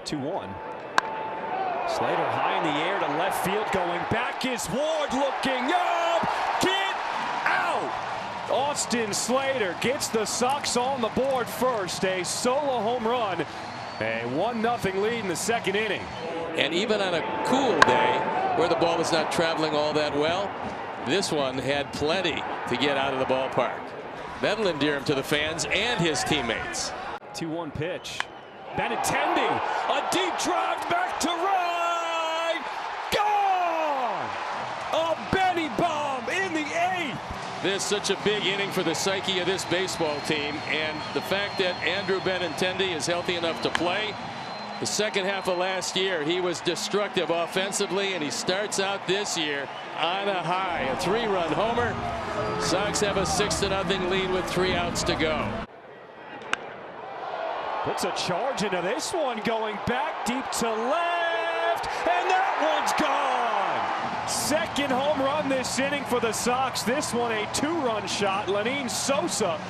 2-1. Slater high in the air to left field, going back is Ward, looking up, get out! Austin Slater gets the Sox on the board first, a solo home run, a 1-0 lead in the second inning. And even on a cool day where the ball is not traveling all that well, this one had plenty to get out of the ballpark. That'll endear him to the fans and his teammates. 2-1 pitch. Benintendi, a deep drive back to right, gone! A Benny bomb in the 8th. This is such a big inning for the psyche of this baseball team, and the fact that Andrew Benintendi is healthy enough to play. The second half of last year, he was destructive offensively, and he starts out this year on a high. A 3-run homer. Sox have a 6-0 lead with 3 outs to go. Puts a charge into this one, going back deep to left, and that one's gone. Second home run this inning for the Sox. This one a 2-run shot. Lenyn Sosa,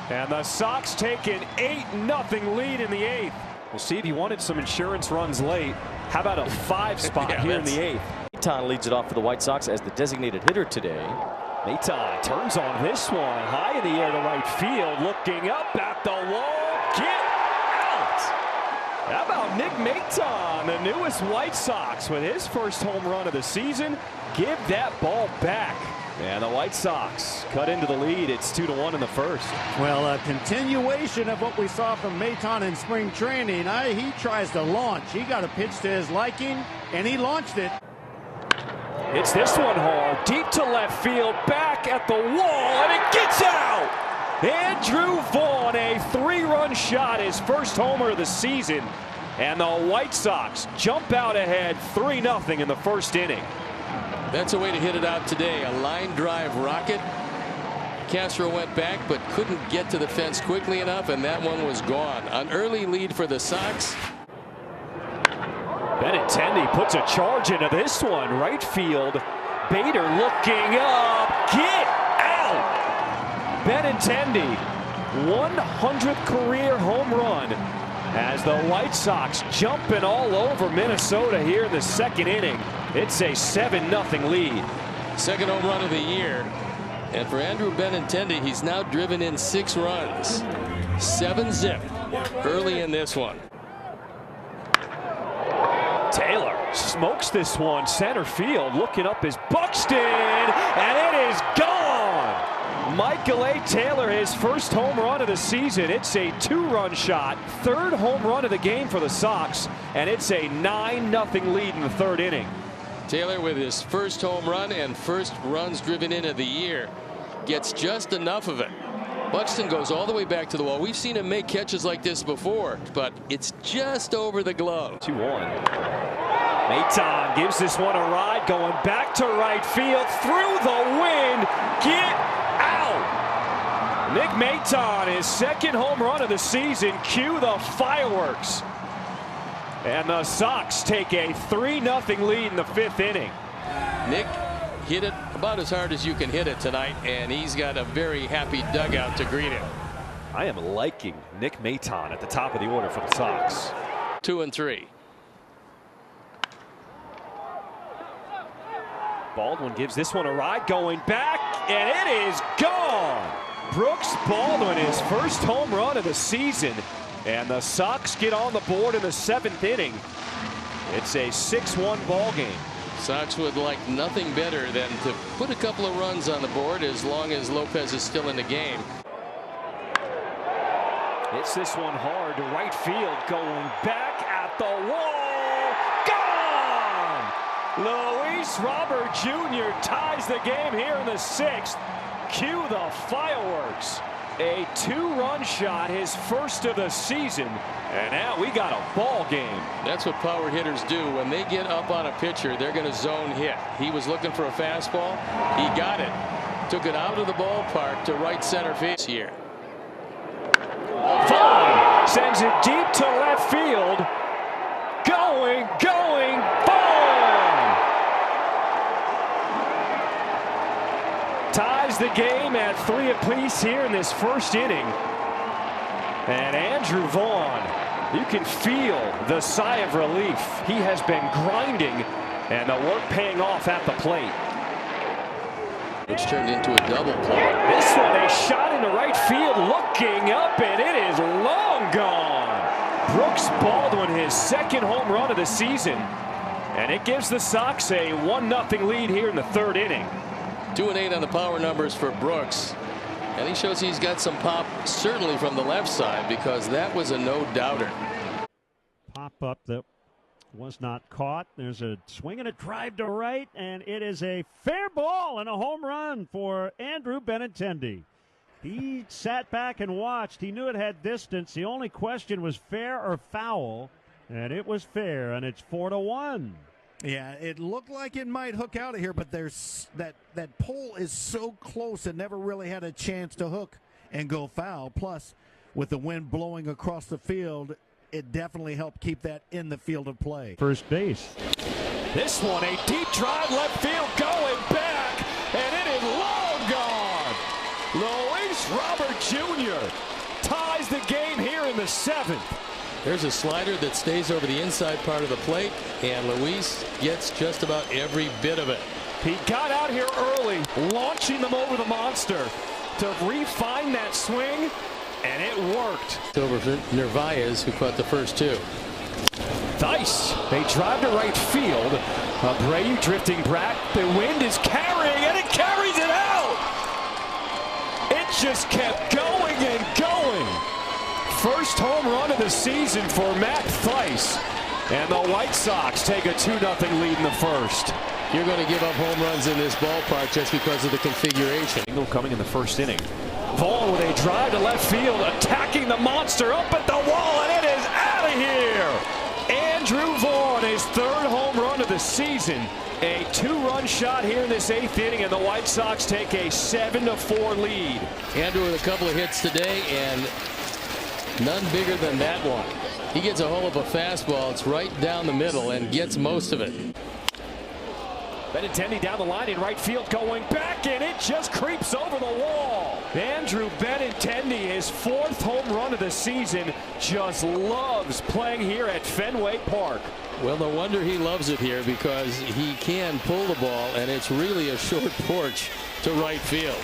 and the Sox take an 8-0 lead in the 8th. We'll see if he wanted some insurance runs late. How about a 5 spot here in the 8th? Maton leads it off for the White Sox as the designated hitter today. Maton turns on this one, high in the air to right field, looking up at the wall. Get How about Nick Maton, the newest White Sox, with his first home run of the season? Give that ball back. And the White Sox cut into the lead. It's 2-1 in the first. Well, a continuation of what we saw from Maton in spring training. He tries to launch. He got a pitch to his liking, and he launched it. It's this one hard, deep to left field, back at the wall, and it gets out! Andrew Vaughn, a 3-run shot, his first homer of the season. And the White Sox jump out ahead 3-0 in the first inning. That's a way to hit it out today. A line drive rocket. Castro went back but couldn't get to the fence quickly enough, and that one was gone. An early lead for the Sox. Benintendi puts a charge into this one. Right field. Bader looking up. Get out! Benintendi, 100th career home run as the White Sox jumping all over Minnesota here in the second inning. It's a 7-0 lead. Second home run of the year. And for Andrew Benintendi, he's now driven in 6 runs. 7-zip early in this one. Taylor smokes this one center field, looking up is Buxton, and it is gone. Michael A. Taylor, his first home run of the season. It's a 2-run shot, 3rd home run of the game for the Sox, and it's a 9-0 lead in the 3rd inning. Taylor, with his first home run and first runs driven in of the year, gets just enough of it. Buxton goes all the way back to the wall. We've seen him make catches like this before, but it's just over the glove. 2-1. Maton gives this one a ride, going back to right field, through the wind. Get out! Nick Maton, his second home run of the season. Cue the fireworks. And the Sox take a 3-0 lead in the 5th inning. Nick hit it about as hard as you can hit it tonight, and he's got a very happy dugout to greet him. I am liking Nick Maton at the top of the order for the Sox. 2-3. Baldwin gives this one a ride, going back, and it is gone. Brooks Baldwin, his first home run of the season, and the Sox get on the board in the 7th inning. It's a 6-1 ball game. Sox would like nothing better than to put a couple of runs on the board as long as Lopez is still in the game. Hits this one hard to right field, going back at the wall. Gone! Luis Robert Jr. ties the game here in the 6th. Cue the fireworks. A 2-run shot, his first of the season. And now we got a ball game. That's what power hitters do. When they get up on a pitcher, they're going to zone hit. He was looking for a fastball. He got it. Took it out of the ballpark to right center field here. Vaughn sends it deep to left field. Going, Vaughn! Ties the game at 3 apiece here in this first inning. And Andrew Vaughn You can feel the sigh of relief. He has been grinding, and the work paying off at the plate. Which turned into a double play. This one, a shot into right field, looking up, and it is long gone. Brooks Baldwin, his second home run of the season, and it gives the Sox a 1-0 lead here in the third inning. 2-8 on the power numbers for Brooks. And he shows he's got some pop, certainly from the left side, because that was a no-doubter. Pop up that was not caught. There's a swing and a drive to right, and it is a fair ball and a home run for Andrew Benintendi. He sat back and watched. He knew it had distance. The only question was fair or foul, and it was fair, and it's 4-1. Yeah, it looked like it might hook out of here, but there's that pole is so close it never really had a chance to hook and go foul. Plus, with the wind blowing across the field, it definitely helped keep that in the field of play. First base. This one, a deep drive left field going back, and it is long gone. Luis Robert Jr. ties the game here in the 7th. There's a slider that stays over the inside part of the plate, and Luis gets just about every bit of it. He got out here early, launching them over the monster to refine that swing, and it worked. Over Narvaez, who caught the first two. Dice, they drive to right field. Abreu drifting back. The wind is carrying, and it carries it out. It just kept going and going. First home run of the season for Matt Thaiss. And the White Sox take a 2-0 lead in the first. You're going to give up home runs in this ballpark just because of the configuration. Single coming in the first inning. Vaughn with a drive to left field, attacking the monster up at the wall, and it is out of here. Andrew Vaughn, his third home run of the season. A 2-run shot here in this 8th inning, and the White Sox take a 7-4 lead. Andrew with a couple of hits today, and none bigger than that one. He gets a hold of a fastball. It's right down the middle and gets most of it. Benintendi down the line in right field, going back, and it just creeps over the wall. Andrew Benintendi, his 4th home run of the season, just loves playing here at Fenway Park. Well, no wonder he loves it here, because he can pull the ball, and it's really a short porch to right field.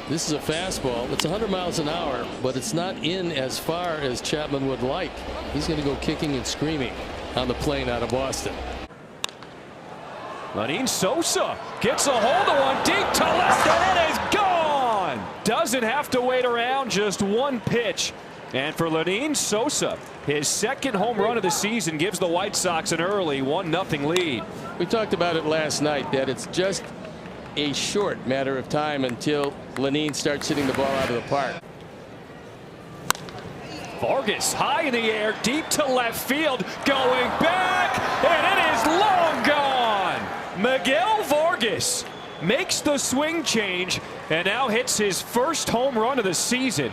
This is a fastball. It's 100 miles an hour, but it's not in as far as Chapman would like. He's going to go kicking and screaming on the plane out of Boston. Lenyn Sosa gets a hold of one deep to left, and it is gone. Doesn't have to wait around, just one pitch. And for Lenyn Sosa, his 2nd home run of the season gives the White Sox an early 1-0 lead. We talked about it last night, that it's just a short matter of time until Lenyn starts hitting the ball out of the park. Vargas high in the air, deep to left field, going back, and it is long gone. Miguel Vargas makes the swing change and now hits his 1st home run of the season.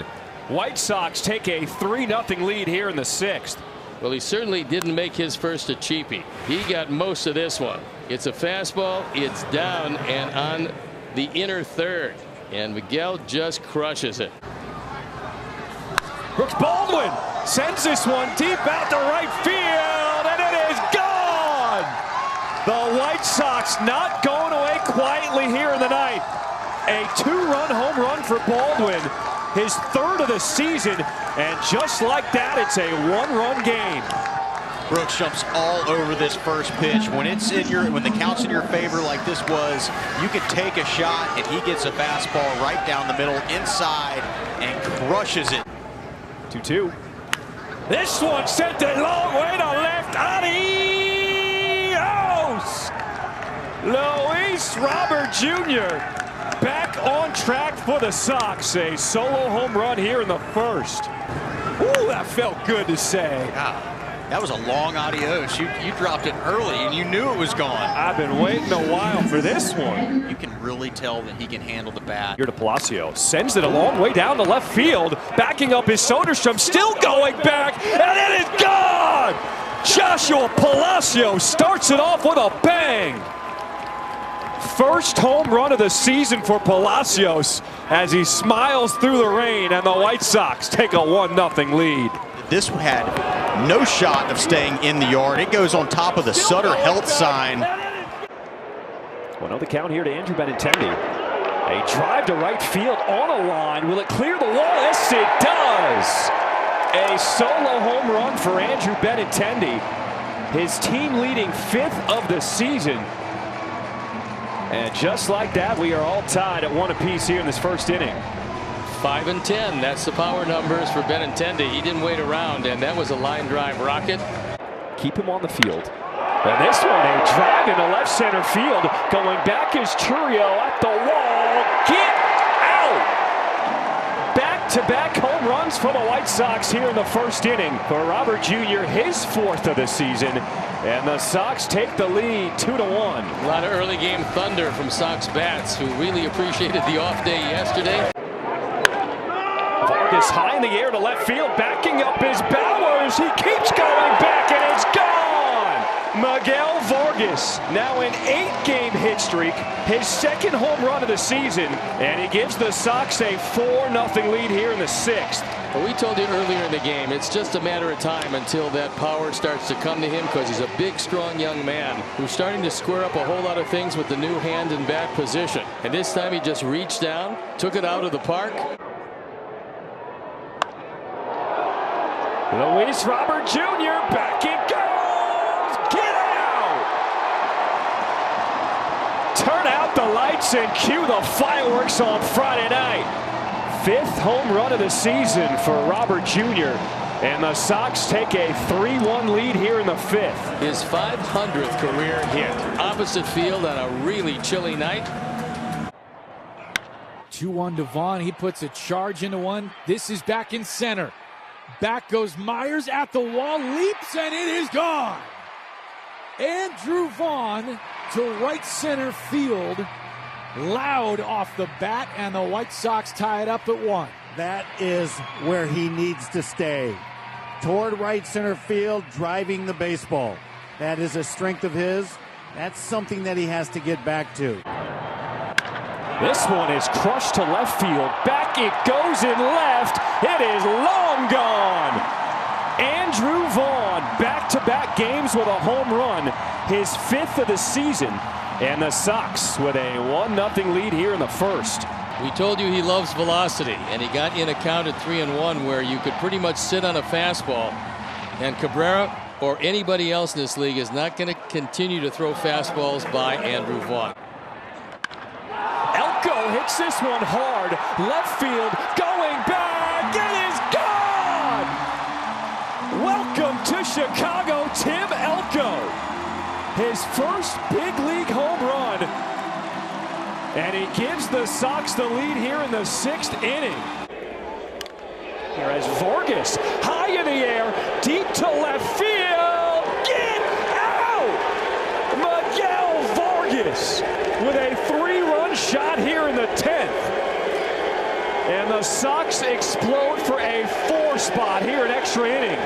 White Sox take a 3-0 lead here in the 6th. Well, he certainly didn't make his first a cheapie. He got most of this one. It's a fastball, it's down and on the inner third, and Miguel just crushes it. Brooks Baldwin sends this one deep out to right field, and it is gone. The White Sox not going away quietly here in the ninth. A 2-run home run for Baldwin, his 3rd of the season, and just like that, it's a 1-run game. Brooks jumps all over this first pitch. When the count's in your favor like this was, you can take a shot, and he gets a fastball right down the middle inside and crushes it. 2-2. This one sent it long way to left. Adios! Luis Robert Jr. back on track for the Sox. A solo home run here in the 1st. Ooh, that felt good to say. God. That was a long adios. You dropped it early, and you knew it was gone. I've been waiting a while for this one. You can really tell that he can handle the bat. Here to Palacio. Sends it a long way down to left field. Backing up his Soderstrom. Still going back. And it is gone! Joshua Palacio starts it off with a bang. 1st home run of the season for Palacios as he smiles through the rain, and the White Sox take a 1-0 lead. this had no shot of staying in the yard. It goes on top of the Sutter Health sign. 1-0 the count here to Andrew Benintendi. A drive to right field on a line. Will it clear the wall? Yes, it does. A solo home run for Andrew Benintendi. His team leading 5th of the season. And just like that, we are all tied at 1 apiece here in this first inning. 5 and 10. That's the power numbers for Benintendi. He didn't wait around, and that was a line drive rocket. Keep him on the field. And this one, a drive into left center field. Going back is Churio at the wall. Get out! Back-to-back home runs for the White Sox here in the first inning. For Robert Jr., his 4th of the season. And the Sox take the lead 2-1. A lot of early game thunder from Sox bats who really appreciated the off day yesterday. Vargas high in the air to left field. Backing up is Bowers. He keeps going back and it's gone. Miguel Vargas now an 8-game hit streak. His 2nd home run of the season. And he gives the Sox a 4-0 lead here in the 6th. But we told you earlier in the game, it's just a matter of time until that power starts to come to him, because he's a big, strong young man who's starting to square up a whole lot of things with the new hand and bat position. And this time he just reached down, took it out of the park. Luis Robert Jr. back it goes. Get out! Turn out the lights and cue the fireworks on Friday night. 5th home run of the season for Robert Jr. And the Sox take a 3-1 lead here in the 5th. His 500th career hit. Opposite field on a really chilly night. 2-1 to Vaughn. He puts a charge into one. This is back in center. Back goes Myers at the wall, leaps, and it is gone. Andrew Vaughn to right center field. Loud off the bat, and the White Sox tie it up at 1. That is where he needs to stay. Toward right center field, driving the baseball. That is a strength of his. That's something that he has to get back to. This one is crushed to left field. Back it goes in left. It is long gone. Andrew Vaughn, back-to-back games with a home run. His 5th of the season. And the Sox with a 1-0 lead here in the 1st. We told you he loves velocity, and he got in a count at 3-1 where you could pretty much sit on a fastball. And Cabrera or anybody else in this league is not going to continue to throw fastballs by Andrew Vaughn. Elko hits this one hard. Left field, going back. It is gone! Welcome to Chicago, Tim Elko. His first big league home run. And he gives the Sox the lead here in the 6th inning. Here as Vargas, high in the air, deep to left field. Get out! Miguel Vargas with a 3-run shot here in the 10th. And the Sox explode for a 4 spot here in extra inning.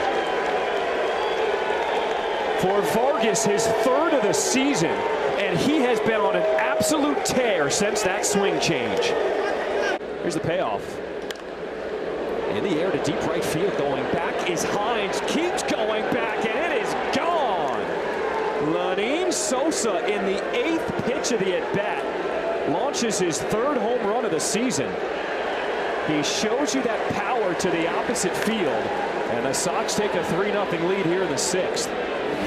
For Vargas, his 3rd of the season, and he has been on an absolute tear since that swing change. Here's the payoff. In the air to deep right field, going back is Hines, keeps going back, and it is gone. Lenyn Sosa in the 8th pitch of the at-bat launches his 3rd home run of the season. He shows you that power to the opposite field, and the Sox take a 3-0 lead here in the 6th.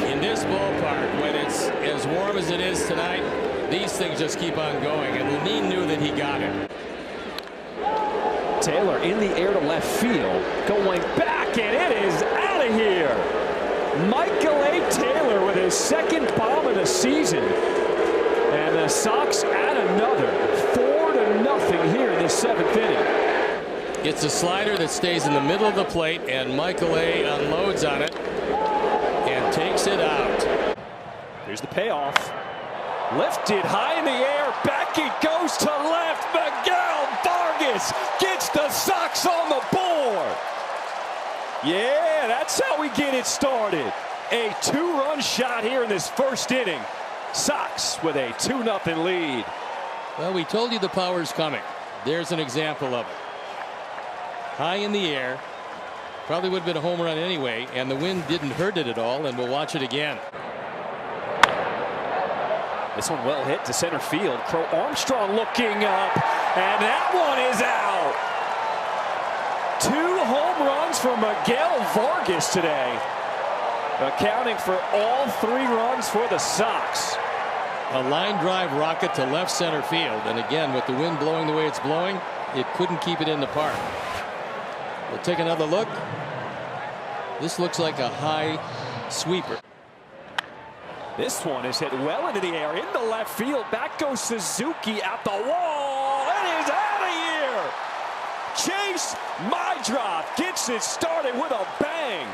In this ballpark, when it's as warm as it is tonight, these things just keep on going, and Lenyn knew that he got it. Taylor in the air to left field, going back, and it is out of here. Michael A. Taylor with his 2nd bomb of the season. And the Sox add another 4-0 here in this 7th inning. It's a slider that stays in the middle of the plate, and Michael A. unloads on it and takes it out. Here's the payoff. Lifted high in the air, back it goes to left. Miguel Vargas gets the Sox on the board. Yeah, that's how we get it started. A 2-run shot here in this 1st inning. Sox with a 2-0 lead. Well, we told you the power's coming. There's an example of it. High in the air, Probably would have been a home run anyway, and the wind didn't hurt it at all, and we'll watch it again. This one well hit to center field. Crow Armstrong looking up, and that one is out. 2 home runs for Miguel Vargas today, accounting for all 3 runs for the Sox. A line drive rocket to left center field, and again, with the wind blowing the way it's blowing, it couldn't keep it in the park. We'll take another look. This looks like a high sweeper. This one is hit well into the air, into left field. Back goes Suzuki at the wall. It is out of here. Chase Mydrop gets it started with a bang.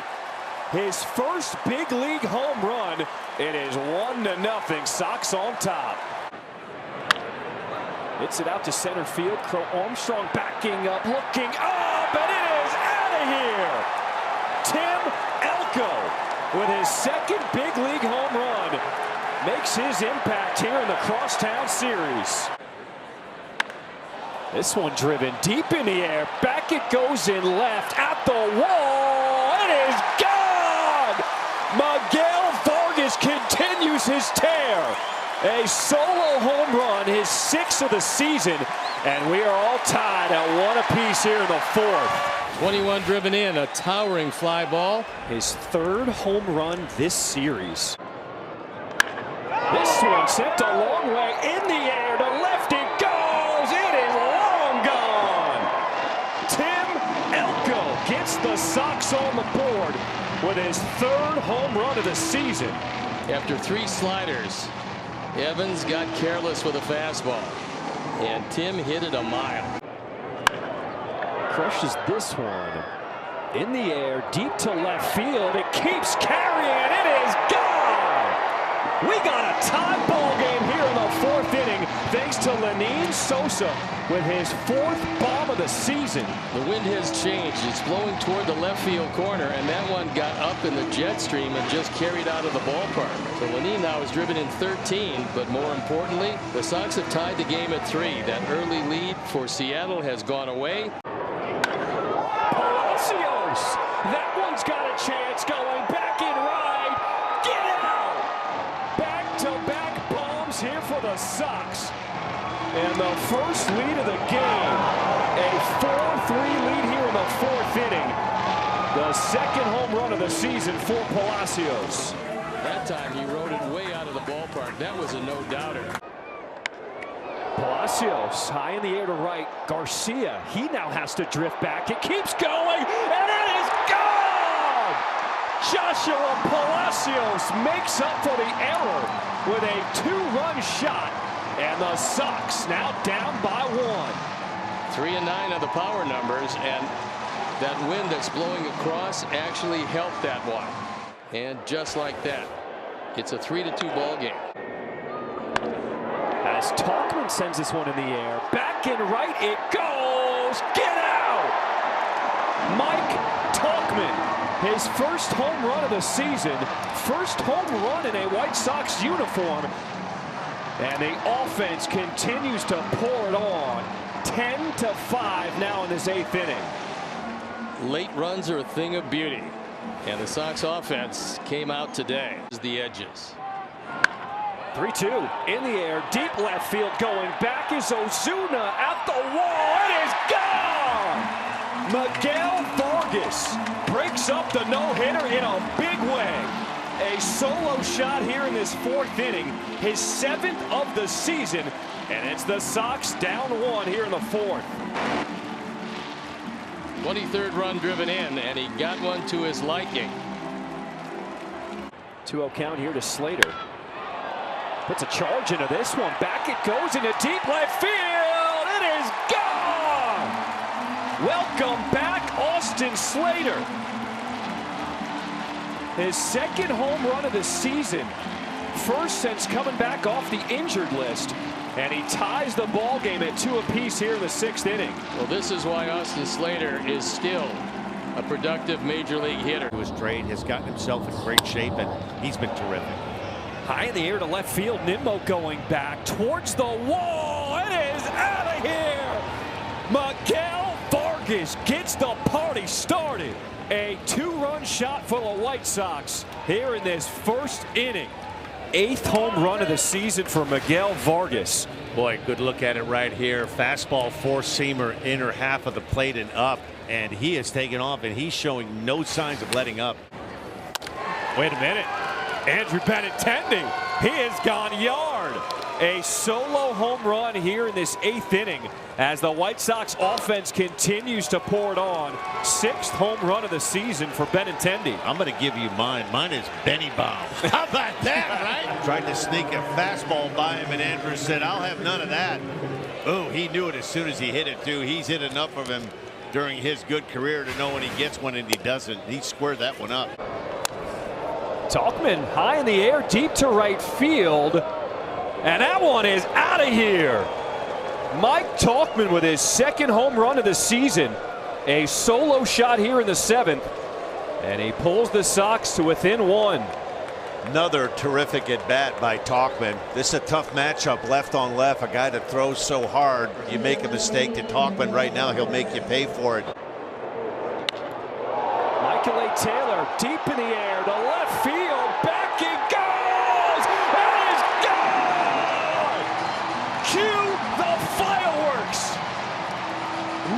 His first big league home run. It is 1-0. Sox on top. Hits it out to center field. Crow Armstrong backing up, looking up, and it is out of here. Tim Elko, with his second big league home run, makes his impact here in the Crosstown Series. This one driven deep in the air. Back it goes in left at the wall. It is gone. Miguel Vargas continues his tear. A solo home run, his 6th of the season, and we are all tied at 1 apiece here in the 4th. 21 driven in, a towering fly ball. His 3rd home run this series. This one sent a long way in the air to left it goes. It is long gone. Tim Elko gets the Sox on the board with his 3rd home run of the season. After 3 sliders, Evans got careless with a fastball, and Tim hit it a mile. Crushes this one in the air, deep to left field. It keeps carrying. It is gone. We got a tie ball game here in the 4th inning, thanks to Lenyn Sosa with his 4th bomb of the season. The wind has changed. It's blowing toward the left field corner, and that one got up in the jet stream and just carried out of the ballpark. So Lenyn now is driven in 13, but more importantly, the Sox have tied the game at 3. That early lead for Seattle has gone away. That one's got a chance, going back in right. Get out! Back-to-back bombs here for the Sox. And the first lead of the game. A 4-3 lead here in the 4th inning. The 2nd home run of the season for Palacios. That time he rode it way out of the ballpark. That was a no-doubter. Palacios high in the air to right. Garcia, he now has to drift back. It keeps going, and it is gone! Joshua Palacios makes up for the error with a 2-run shot, and the Sox now down by 1. 3 and 9 are the power numbers, and that wind that's blowing across actually helped that one. And just like that, it's a 3-2 ball game. As Tauchman sends this one in the air, back and right it goes. Get out! Mike Tauchman, his first home run of the season, first home run in a White Sox uniform, and the offense continues to pour it on. 10-5 now in this 8th inning. Late runs are a thing of beauty, and the Sox offense came out today. The edges. 3-2 in the air, deep left field, going back is Ozuna at the wall. It is gone! Miguel Vargas breaks up the no-hitter in a big way. A solo shot here in this 4th inning, his 7th of the season, and it's the Sox down 1 here in the 4th. 23rd run driven in, and he got one to his liking. 2-0 count here to Slater. Puts a charge into this one. Back it goes into deep left field. It is gone. Welcome back, Austin Slater. His 2nd home run of the season. First since coming back off the injured list. And he ties the ball game at 2 apiece here in the 6th inning. Well, this is why Austin Slater is still a productive major league hitter. Who was trade has gotten himself in great shape, and he's been terrific. High in the air to left field. Nimmo going back towards the wall. It is out of here. Miguel Vargas gets the party started. A two-run shot for the White Sox here in this first inning. 8th home run of the season for Miguel Vargas. Boy, good look at it right here. Fastball, four-seamer, inner half of the plate and up. And he is taking off, and he's showing no signs of letting up. Wait a minute. Andrew Benintendi, he has gone yard. A solo home run here in this 8th inning as the White Sox offense continues to pour it on. 6th home run of the season for Benintendi. I'm going to give you mine. Mine is Benny Bomb. How about that, right? Tried to sneak a fastball by him, and Andrews said, I'll have none of that. Oh, he knew it as soon as he hit it, too. He's hit enough of him during his good career to know when he gets one and he doesn't. He squared that one up. Tauchman high in the air, deep to right field. And that one is out of here. Mike Tauchman with his 2nd home run of the season. A solo shot here in the 7th. And he pulls the Sox to within 1. Another terrific at bat by Tauchman. This is a tough matchup, left on left. A guy that throws so hard, you make a mistake to Tauchman right now, he'll make you pay for it. Michael A. Taylor deep in the air to left field. Back he goes. It is gone. Cue the fireworks.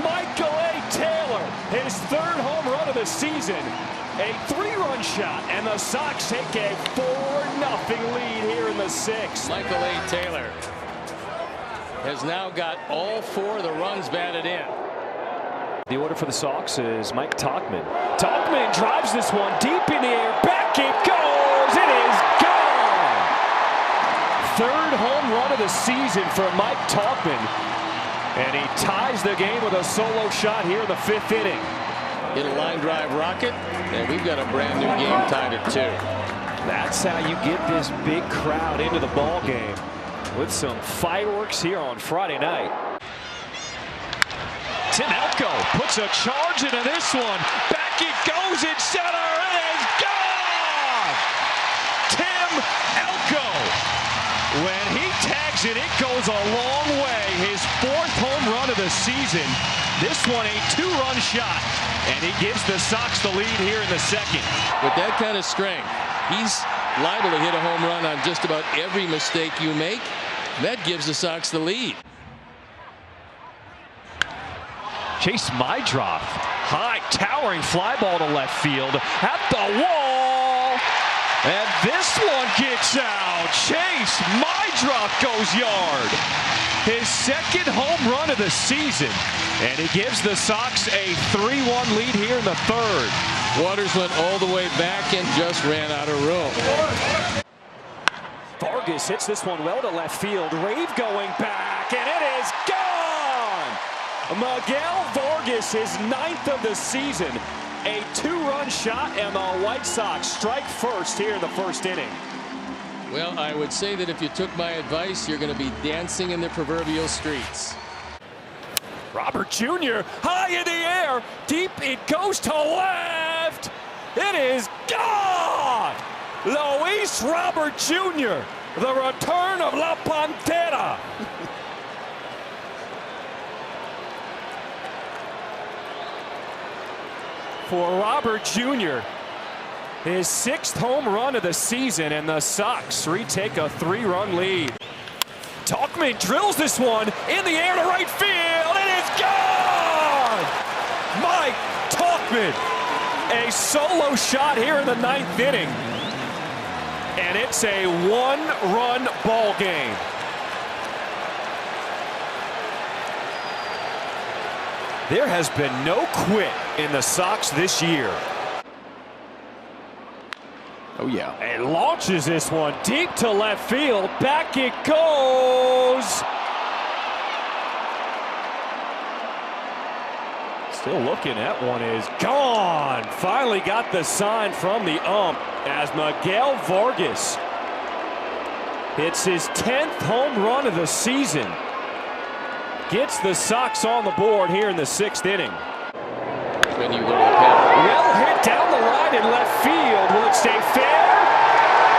Michael A. Taylor, his 3rd home run of the season. A 3-run shot, and the Sox take a 4-0 lead here in the 6th. Michael A. Taylor has now got all 4 of the runs batted in. The order for the Sox is Mike Tauchman. Tauchman drives this one deep in the air. Back it goes. It is gone. 3rd home run of the season for Mike Tauchman. And he ties the game with a solo shot here in the 5th inning. Hit a line drive rocket, and we've got a brand new game tied at 2. That's how you get this big crowd into the ball game with some fireworks here on Friday night. Tim Elko puts a charge into this one. Back it goes in center. It is gone. Tim Elko. When he tags it, it goes a long way. His 4th home run of the season. This one a 2-run shot. And he gives the Sox the lead here in the 2nd. With that kind of strength, he's liable to hit a home run on just about every mistake you make. That gives the Sox the lead. Chase Mydroth, high towering fly ball to left field at the wall, and this one gets out. Chase Mydroth goes yard. His 2nd home run of the season, and he gives the Sox a 3-1 lead here in the 3rd. Waters went all the way back and just ran out of room. Vargas hits this one well to left field. Rave going back, and it is gone. Miguel Vargas, his 9th of the season. A 2-run shot, and the White Sox strike first here in the 1st inning. Well, I would say that if you took my advice, you're going to be dancing in the proverbial streets. Robert Jr. high in the air. Deep it goes to left. It is gone. Luis Robert Jr. The return of La Pantera. For Robert Jr., his 6th home run of the season, and the Sox retake a 3-run lead. Tauchman drills this one in the air to right field. It is gone! Mike Tauchman, a solo shot here in the 9th inning. And it's a 1-run ball game. There has been no quit in the Sox this year. Oh, yeah. And launches this one deep to left field. Back it goes. Still looking. That one is gone. Finally got the sign from the ump as Miguel Vargas hits his 10th home run of the season. Gets the Sox on the board here in the 6th inning. When you go to the pen. Well hit down the line in left field. Will it stay fair?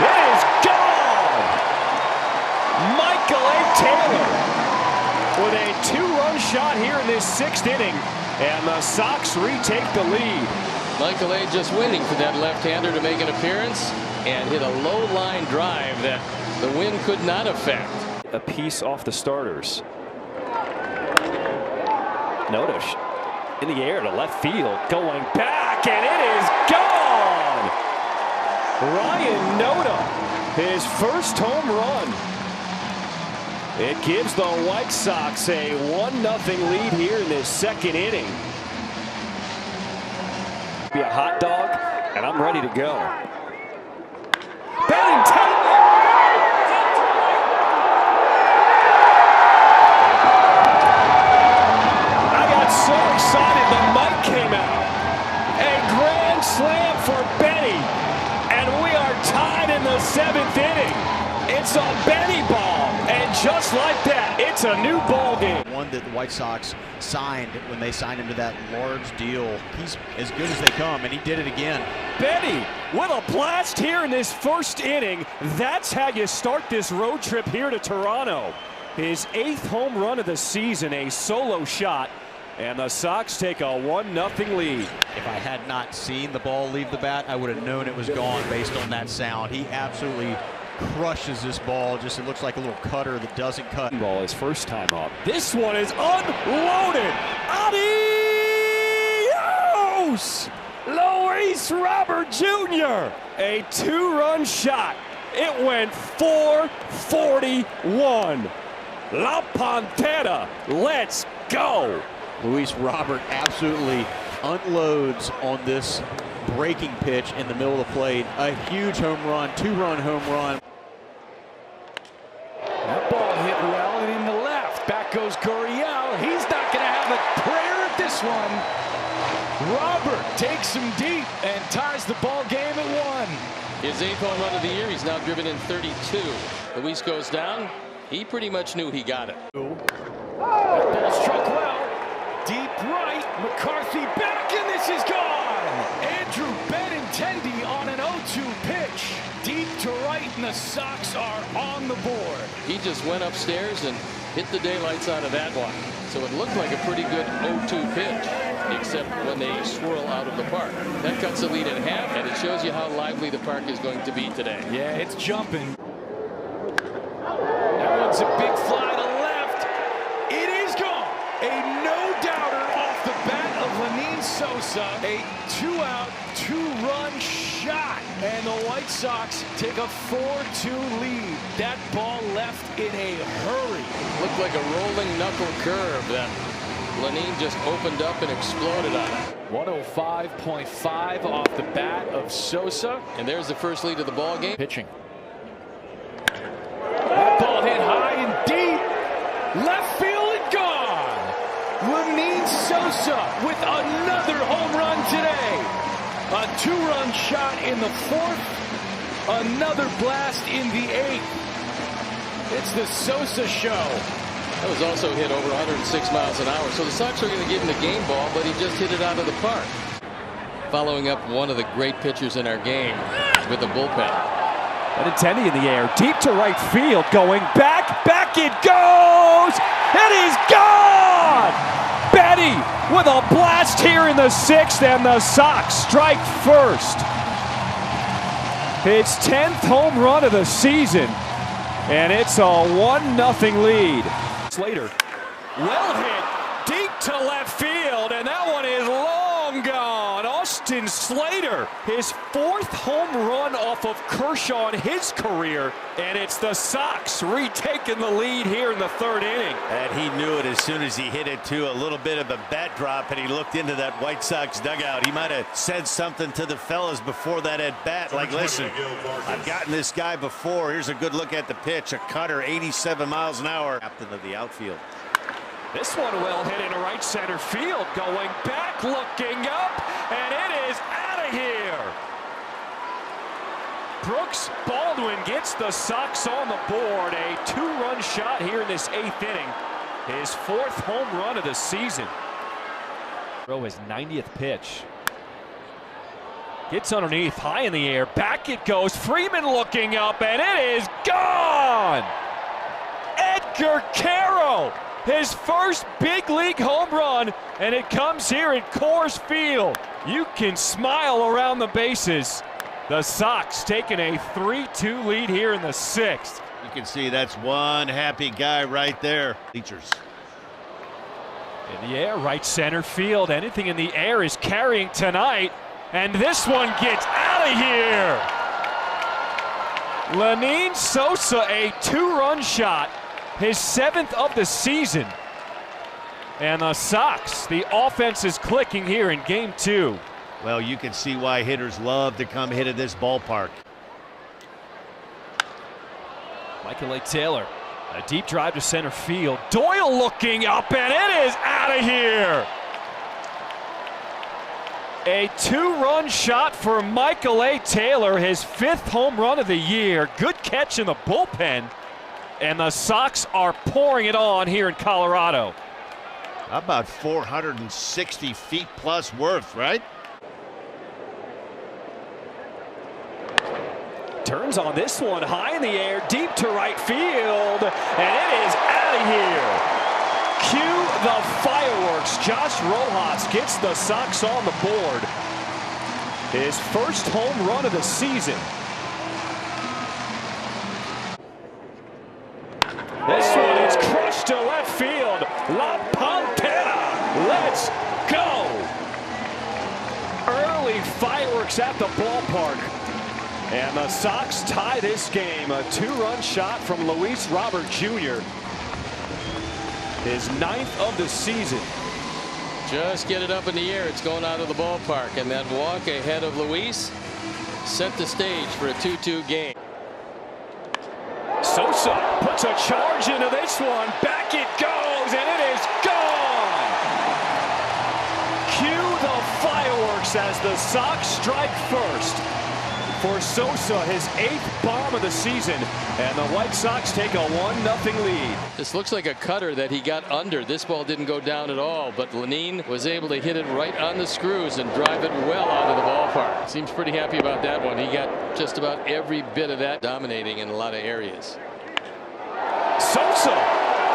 It is gone! Michael A. Taylor with a 2-run shot here in this 6th inning. And the Sox retake the lead. Michael A. just waiting for that left-hander to make an appearance and hit a low line drive that the wind could not affect. A piece off the starters. Notice in the air to left field, going back, and it is gone. Ryan Noda, his first home run. It gives the White Sox a 1-0 lead here in this second inning. Be a hot dog, and I'm ready to go. I got so excited the mic came out. A grand slam for Benny, and we are tied in the 7th inning. It's a Benny ball, and just like that, it's a new ball game. One that the White Sox signed when they signed him to that large deal. He's as good as they come, and he did it again. Benny with a blast here in this first inning. That's how you start this road trip here to Toronto. His 8th home run of the season, a solo shot, and the Sox take a 1-0 lead. If I had not seen the ball leave the bat, I would have known it was gone based on that sound. He absolutely crushes this ball. Just, it looks like a little cutter that doesn't cut. Ball his first time up. This one is unloaded. Adios! Luis Robert Jr. A 2-run shot. It went 441. La Pantera, let's go. Luis Robert absolutely unloads on this breaking pitch in the middle of the plate. A huge home run, 2-run home run. That ball hit well and in the left. Back goes Gurriel. He's not going to have a prayer at this one. Robert takes him deep and ties the ball game at 1. His 8th home run of the year. He's now driven in 32. Luis goes down. He pretty much knew he got it. That ball struck well. Deep right. McCarthy back, and this is gone. Andrew Benintendi on an 0-2 pitch. Deep to right, and the Sox are on the board. He just went upstairs and hit the daylights out of that one. So it looked like a pretty good 0-2 pitch, except when they swirl out of the park. That cuts the lead in half, and it shows you how lively the park is going to be today. Yeah, it's jumping. That one's a big fly to left. It is gone. A no-doubter off the bat of Lenyn Sosa. A 2-out, 2-run shot. And the White Sox take a 4-2 lead. That ball left in a hurry. Looked like a rolling knuckle curve that Lenyn just opened up and exploded on it. 105.5 off the bat of Sosa. And there's the first lead of the ball game. Pitching. That ball hit high and deep. Left field and gone. Lenyn Sosa with another home run today. A 2-run shot in the 4th. Another blast in the 8th. It's the Sosa show. That was also hit over 106 miles an hour. So the Sox are going to give him the game ball, but he just hit it out of the park. Following up one of the great pitchers in our game with the bullpen. Benintendi in the air, deep to right field, going back, back it goes! It is gone! Benny with a blast here in the 6th, and the Sox strike first. His 10th home run of the season, and it's a 1-0 lead. Slater, well hit, deep to left field, and that one is long gone. Austin Slater, his 4th home run off of Kershaw in his career, and it's the Sox retaking the lead here in the 3rd inning. And he knew it as soon as he hit it, too. A little bit of a bat drop, and he looked into that White Sox dugout. He might have said something to the fellas before that at bat, like, listen, I've gotten this guy before. Here's a good look at the pitch. A cutter, 87 miles an hour. Captain of the outfield. This one well hit into right center field, going back, looking up, and it is out of here. Brooks Baldwin gets the Sox on the board. A 2-run shot here in this 8th inning. His 4th home run of the season. Throw his 90th pitch. Gets underneath, high in the air, back it goes. Freeman looking up, and it is gone. Edgar Caro, his first big league home run, and it comes here at Coors Field. You can smile around the bases. The Sox taking a 3-2 lead here in the 6th. You can see that's one happy guy right there. Bleachers. In the air, right center field. Anything in the air is carrying tonight. And this one gets out of here. Lenyn Sosa, a 2-run shot. His 7th of the season. And the Sox, the offense is clicking here in game 2. Well, you can see why hitters love to come hit at this ballpark. Michael A. Taylor, a deep drive to center field. Doyle looking up, and it is out of here. A 2-run shot for Michael A. Taylor, his 5th home run of the year. Good catch in the bullpen. And the Sox are pouring it on here in Colorado. About 460 feet plus worth, right? Turns on this one, high in the air, deep to right field, and it is out of here. Cue the fireworks. Josh Rojas gets the Sox on the board. His first home run of the season. This one is crushed to left field. La Pantera, let's go. Early fireworks at the ballpark. And the Sox tie this game. A 2-run shot from Luis Robert Jr. His 9th of the season. Just get it up in the air. It's going out of the ballpark. And that walk ahead of Luis set the stage for a 2-2 game. Sosa puts a charge into this one. Back it goes, and it is gone. Cue the fireworks as the Sox strike first. For Sosa, his 8th bomb of the season, and the White Sox take a 1-0 lead. This looks like a cutter that he got under. This ball didn't go down at all, but Lenyn was able to hit it right on the screws and drive it well out of the ballpark. Seems pretty happy about that one. He got just about every bit of that, dominating in a lot of areas. Sosa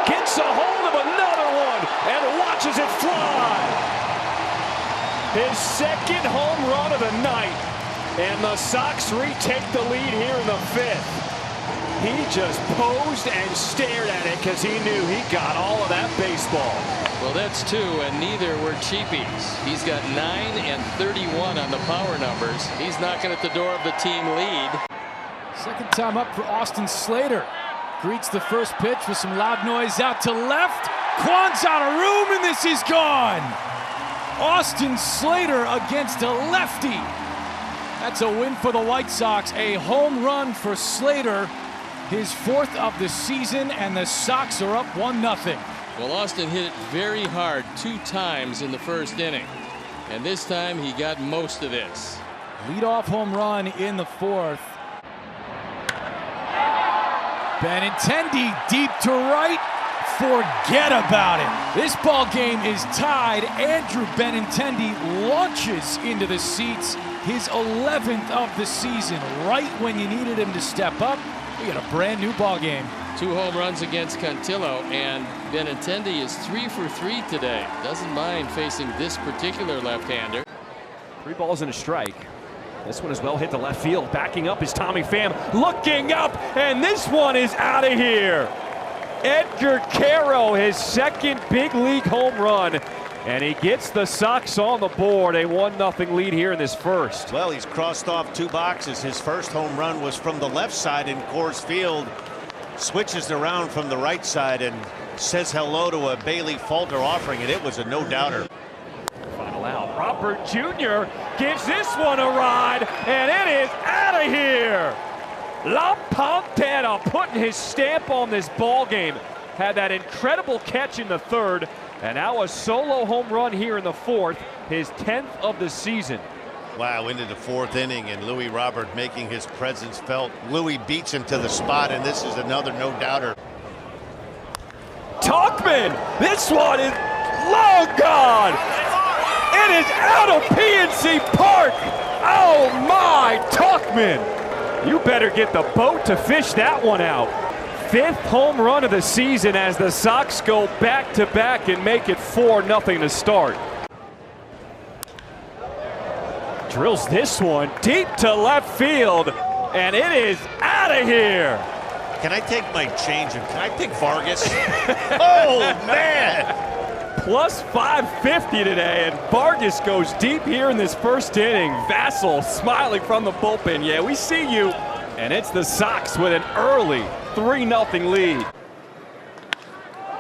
gets a hold of another one and watches it fly. His 2nd home run of the night. And the Sox retake the lead here in the 5th. He just posed and stared at it because he knew he got all of that baseball. Well, that's 2, and neither were cheapies. He's got 9 and 31 on the power numbers. He's knocking at the door of the team lead. Second time up for Austin Slater. Greets the first pitch with some loud noise out to left. Kwan's out of room, and this is gone. Austin Slater against a lefty. That's a win for the White Sox. A home run for Slater, his 4th of the season, and the Sox are up 1-0. Well, Austin hit it very hard 2 times in the 1st inning, and this time he got most of this. Leadoff home run in the 4th. Benintendi deep to right. Forget about it. This ball game is tied. Andrew Benintendi launches into the seats. His 11th of the season, right when you needed him to step up. We got a brand new ball game. 2 home runs against Cantillo, and Benintendi is 3 for 3 today. Doesn't mind facing this particular left-hander. 3 balls and a strike. This one is well hit to left field. Backing up is Tommy Pham, looking up, and this one is out of here. Edgar Caro, his 2nd big league home run. And he gets the Sox on the board, a 1-0 lead here in this 1st. Well, he's crossed off 2 boxes. His first home run was from the left side in Coors Field. Switches around from the right side and says hello to a Bailey Falter offering, and it was a no-doubter. Final out. Robert Jr. gives this one a ride, and it is out of here. La Pantera putting his stamp on this ball game. Had that incredible catch in the 3rd. And now a solo home run here in the 4th, his 10th of the season. Wow, into the 4th inning, and Louis Robert making his presence felt. Louis beats him to the spot, and this is another no-doubter. Tauchman, this one is long gone. It is out of PNC Park. Oh my, Tauchman. You better get the boat to fish that one out. 5th home run of the season as the Sox go back-to-back and make it 4-0 to start. Drills this one deep to left field, and it is out of here. Can I take my change? Can I pick Vargas? Oh, man. Plus 550 today, and Vargas goes deep here in this first inning. Vassell smiling from the bullpen. Yeah, we see you. And it's the Sox with an early 3-0 lead.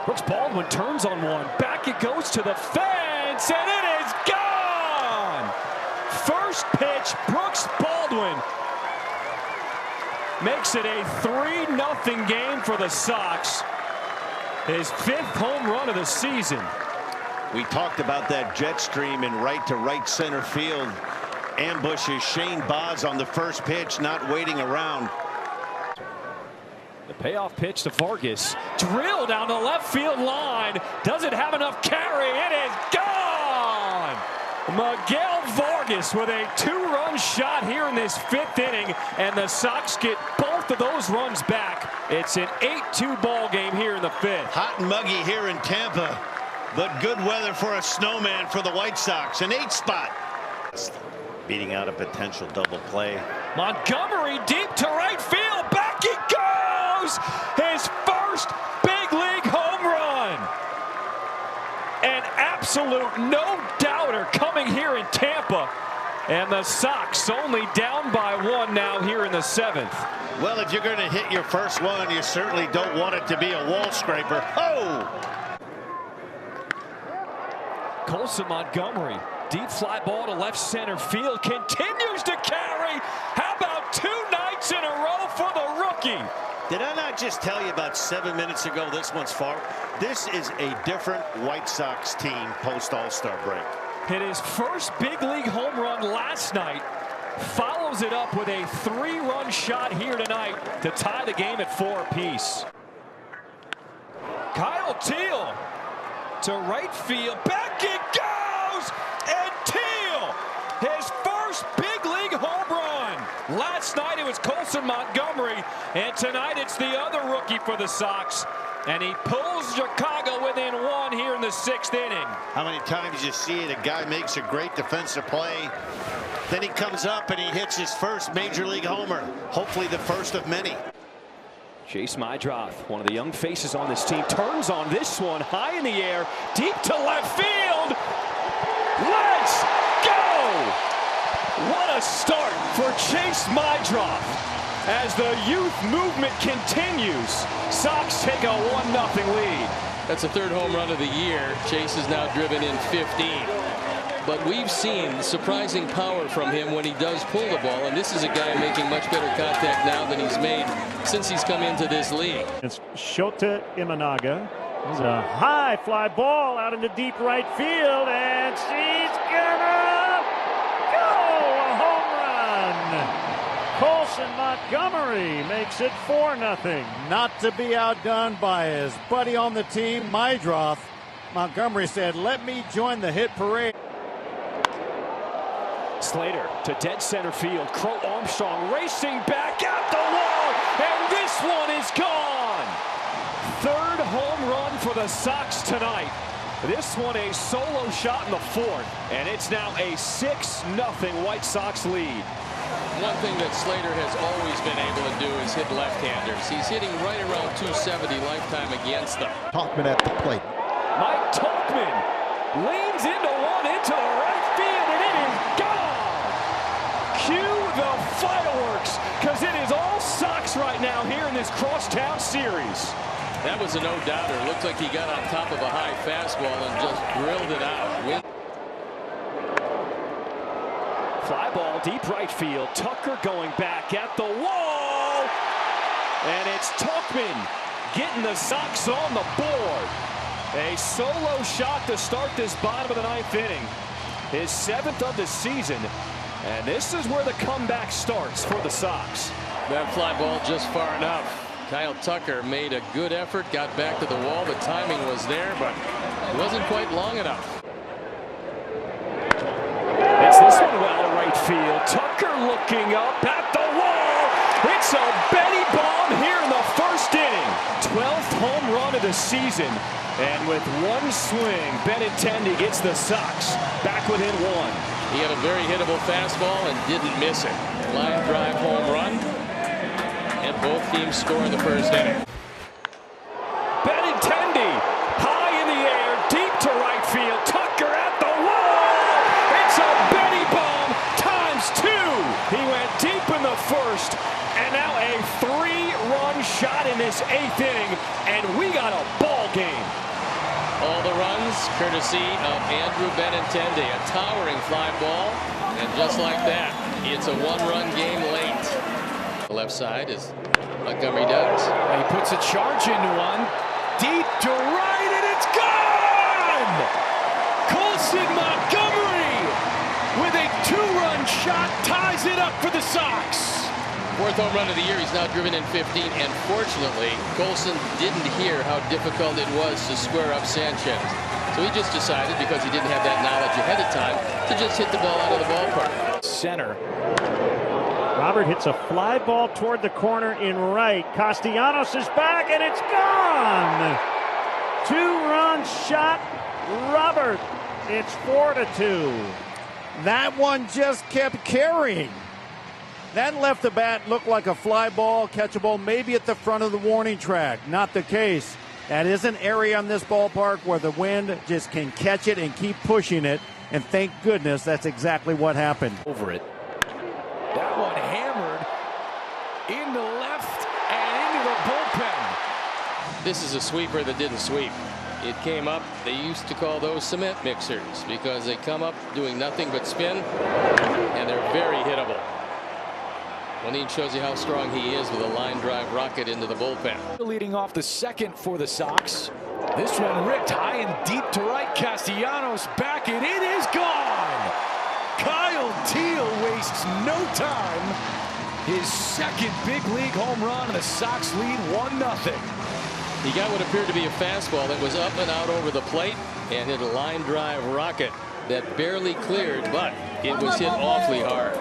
Brooks Baldwin turns on one. Back it goes to the fence, and it is gone! First pitch, Brooks Baldwin makes it a 3-0 game for the Sox. His 5th home run of the season. We talked about that jet stream in right to right center field. Ambushes Shane Baz on the first pitch, not waiting around. The payoff pitch to Vargas. Drill down the left field line. Doesn't have enough carry. It is gone! Miguel Vargas with a 2-run shot here in this 5th inning, and the Sox get both of those runs back. It's an 8-2 ball game here in the 5th. Hot and muggy here in Tampa, but good weather for a snowman for the White Sox. An 8 spot. Beating out a potential double play. Montgomery deep to right field. Back he goes! His first big league home run. An absolute no-doubter coming here in Tampa. And the Sox only down by 1 now here in the 7th. Well, if you're going to hit your first one, you certainly don't want it to be a wall scraper. Oh! Colson Montgomery, deep fly ball to left center field, continues to carry. How about 2 nights in a row for the rookie? Did I not just tell you about 7 minutes ago this one's far? This is a different White Sox team post All-Star break. Hit his first big league home run last night. Follows it up with a 3-run shot here tonight to tie the game at 4 apiece. Kyle Teal to right field. Back it goes! And Teal, his first big league home run. Last night it was Colson Montgomery, and tonight it's the other rookie for the Sox. And he pulls Chicago within 1 here in the 6th inning. How many times you see it? A guy makes a great defensive play. Then he comes up and he hits his first major league homer. Hopefully the first of many. Chase Mydroth, one of the young faces on this team, turns on this one high in the air, deep to left field. Let's go! What a start for Chase Mydroth. As the youth movement continues, Sox take a 1-0 lead. That's the 3rd home run of the year. Chase is now driven in 15. But we've seen surprising power from him when he does pull the ball, and this is a guy making much better contact now than he's made since he's come into this league. It's Shota Imanaga. There's a high fly ball out into deep right field, and she's gonna go! A home run! Colson Montgomery makes it 4-0. Not to be outdone by his buddy on the team, Mydroth. Montgomery said, "Let me join the hit parade." Slater to dead center field. Crow Armstrong racing back at the wall, and this one is gone. 3rd home run for the Sox tonight. This one a solo shot in the 4th, and it's now a 6-0 White Sox lead. One thing that Slater has always been able to do is hit left-handers. He's hitting right around 270 lifetime against them. Talkman at the plate. Mike Talkman leans into one into the right field, and it is gone. Cue the fireworks, because it is all Sox right now here in this crosstown series. That was a no-doubter. Looked like he got on top of a high fastball and just drilled it out. Fly ball deep right field. Tucker going back at the wall. And it's Talkman getting the Sox on the board. A solo shot to start this bottom of the 9th inning. His 7th of the season. And this is where the comeback starts for the Sox. That fly ball just far enough. Kyle Tucker made a good effort, got back to the wall. The timing was there, but it wasn't quite long enough. It's this one well to right field. Tucker looking up at the wall. It's a Benny bomb here in the 1st inning. 12th home run of the season. And with one swing, Benintendi gets the Sox back within 1. He had a very hittable fastball and didn't miss it. Line drive home run. And both teams score in the first inning. Benintendi, high in the air, deep to right field. Tucker at the wall. It's a Benny bomb ×2. He went deep in the first, and now a 3-run shot in this 8th inning, and we got a ball game. All the runs courtesy of Andrew Benintendi. A towering fly ball, and just like that, it's a 1-run game late. The left side is Montgomery does. And he puts a charge into one. Deep to right, and it's gone! Colson Montgomery with a 2-run shot ties it up for the Sox. 4th home run of the year. He's now driven in 15, and fortunately, Colson didn't hear how difficult it was to square up Sanchez. So he just decided, because he didn't have that knowledge ahead of time, to just hit the ball out of the ballpark. Center. Robert hits a fly ball toward the corner in right. Castellanos is back, and it's gone. 2-run shot, Robert. It's 4-2. That one just kept carrying. That left the bat looked like a fly ball, catchable, maybe at the front of the warning track. Not the case. That is an area on this ballpark where the wind just can catch it and keep pushing it. And thank goodness that's exactly what happened. Over it. That one hammered into left and into the bullpen. This is a sweeper that didn't sweep. It came up. They used to call those cement mixers because they come up doing nothing but spin, and they're very hittable. Juanine shows you how strong he is with a line drive rocket into the bullpen. Leading off the second for the Sox. This one ripped high and deep to right. Castellanos back, and it is gone. Kyle Teal wastes no time. His second big league home run, and the Sox lead 1-0. He got what appeared to be a fastball that was up and out over the plate and hit a line drive rocket that barely cleared, but it was hit awfully hard.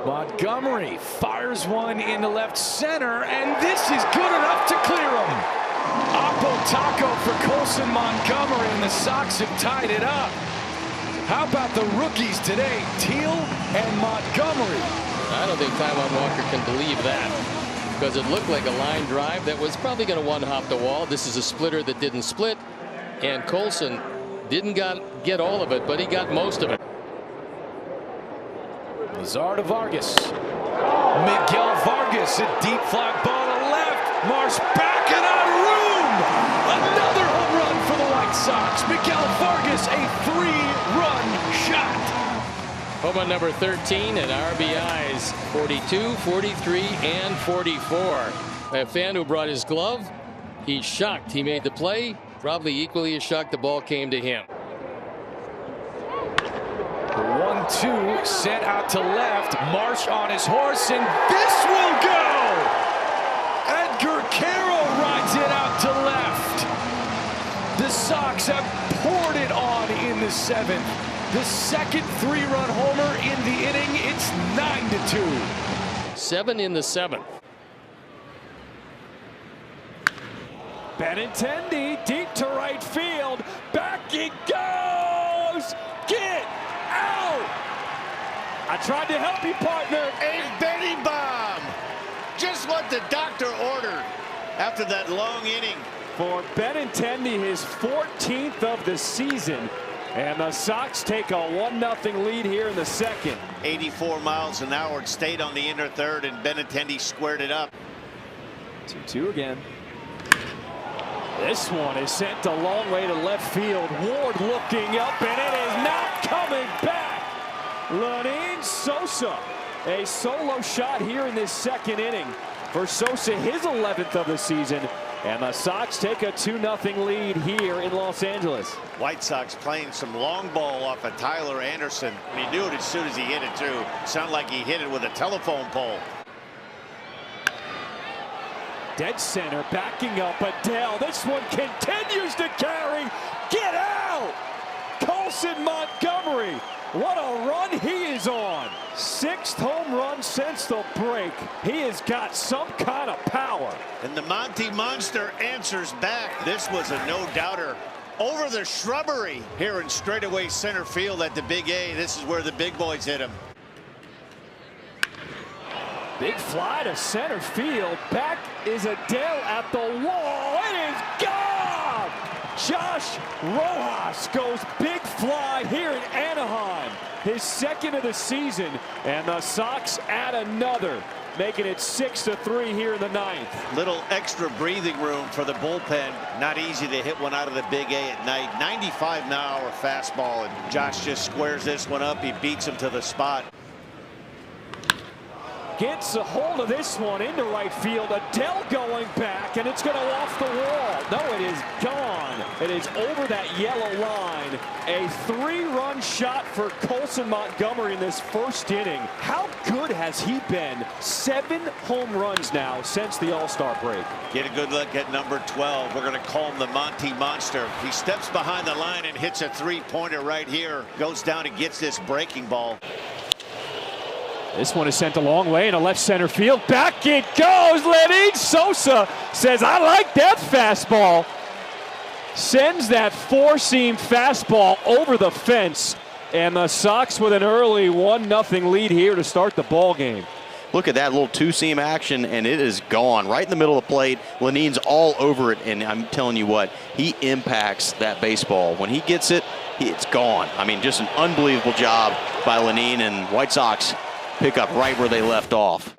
Montgomery fires one into left center, and this is good enough to clear him. Oppo taco for Colson Montgomery, and the Sox have tied it up. How about the rookies today, Teal and Montgomery? I don't think Taijuan Walker can believe that, because it looked like a line drive that was probably going to one-hop the wall. This is a splitter that didn't split, and Colson didn't get all of it, but he got most of it. Lazar to Vargas. Miguel Vargas, a deep fly ball to left. Marsh back and out of room. Another home run for the White Sox. Miguel Vargas, a 3-run shot. Home run number 13, and RBIs 42, 43, and 44. A fan who brought his glove. He's shocked he made the play. Probably equally as shocked the ball came to him. 1-2 sent out to left. Marsh on his horse, and this will go. Edgar Carroll rides it out to left. The Sox have poured it on in the 7th. The second 3-run homer in the inning. It's 9-2. 7 in the 7th. Benintendi deep to right field. Back he goes. Get out! I tried to help you, partner. A Benny bomb. Just what the doctor ordered after that long inning. For Benintendi, his 14th of the season. And the Sox take a 1-0 lead here in the second. 84 miles an hour. It stayed on the inner third, and Benintendi squared it up. 2-2 again. This one is sent a long way to left field. Ward looking up, and it is not coming back. Lenyn Sosa, a solo shot here in this second inning for Sosa, his 11th of the season. And the Sox take a 2-0 lead here in Los Angeles. White Sox playing some long ball off of Tyler Anderson. He knew it as soon as he hit it, too. Sounded like he hit it with a telephone pole. Dead center, backing up Adele. This one continues to carry. Get out! Colson Montgomery. What a run he is on. 6th home run since the break. He has got some kind of power. And the Monty Monster answers back. This was a no-doubter. over the shrubbery here in straightaway center field at the Big A. This is where the big boys hit him. Big fly to center field. Back is Adele at the wall. It is gone! Josh Rojas goes big fly here in Anaheim. His second of the season, and the Sox add another, making it 6-3 here in the ninth. Little extra breathing room for the bullpen. Not easy to hit one out of the Big A at night. 95-mile-an-hour fastball, and Josh just squares this one up. He beats him to the spot. Gets a hold of this one into right field. Adele going back, and it's going to off the wall. No, it is gone. It is over that yellow line. A 3-run shot for Colson Montgomery in this first inning. How good has he been? 7 home runs now since the All-Star break. Get a good look at number 12. We're going to call him the Monty Monster. He steps behind the line and hits a 3-pointer right here. Goes down and gets this breaking ball. This one is sent a long way in a left center field. Back it goes. Lenny Sosa says, I like that fastball. Sends that 4-seam fastball over the fence. And the Sox with an early 1-0 lead here to start the ball game. Look at that little 2-seam action, and it is gone right in the middle of the plate. Lenin's all over it, and I'm telling you what, he impacts that baseball. When he gets it, it's gone. I mean, just an unbelievable job by Lenin, and White Sox pick up right where they left off.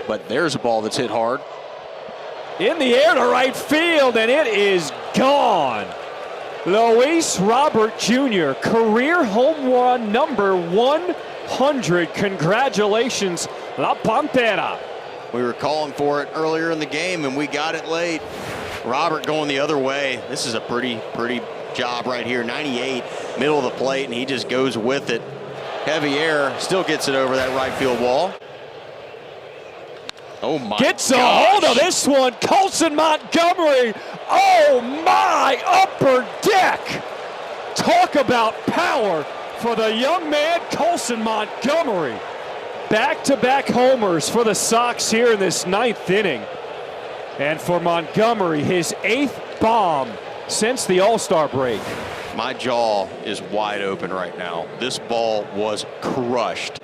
But there's a ball that's hit hard. In the air to right field, and it is gone. Luis Robert Jr., career home run number 100. Congratulations, La Pantera. We were calling for it earlier in the game, and we got it late. Robert going the other way. This is a pretty job right here. 98, middle of the plate, and he just goes with it. Heavy air, still gets it over that right field wall. Oh my! Gets a hold of this one, Colson Montgomery. Oh my, upper deck. Talk about power for the young man, Colson Montgomery. Back-to-back homers for the Sox here in this 9th inning. And for Montgomery, his 8th bomb since the All-Star break. My jaw is wide open right now. This ball was crushed.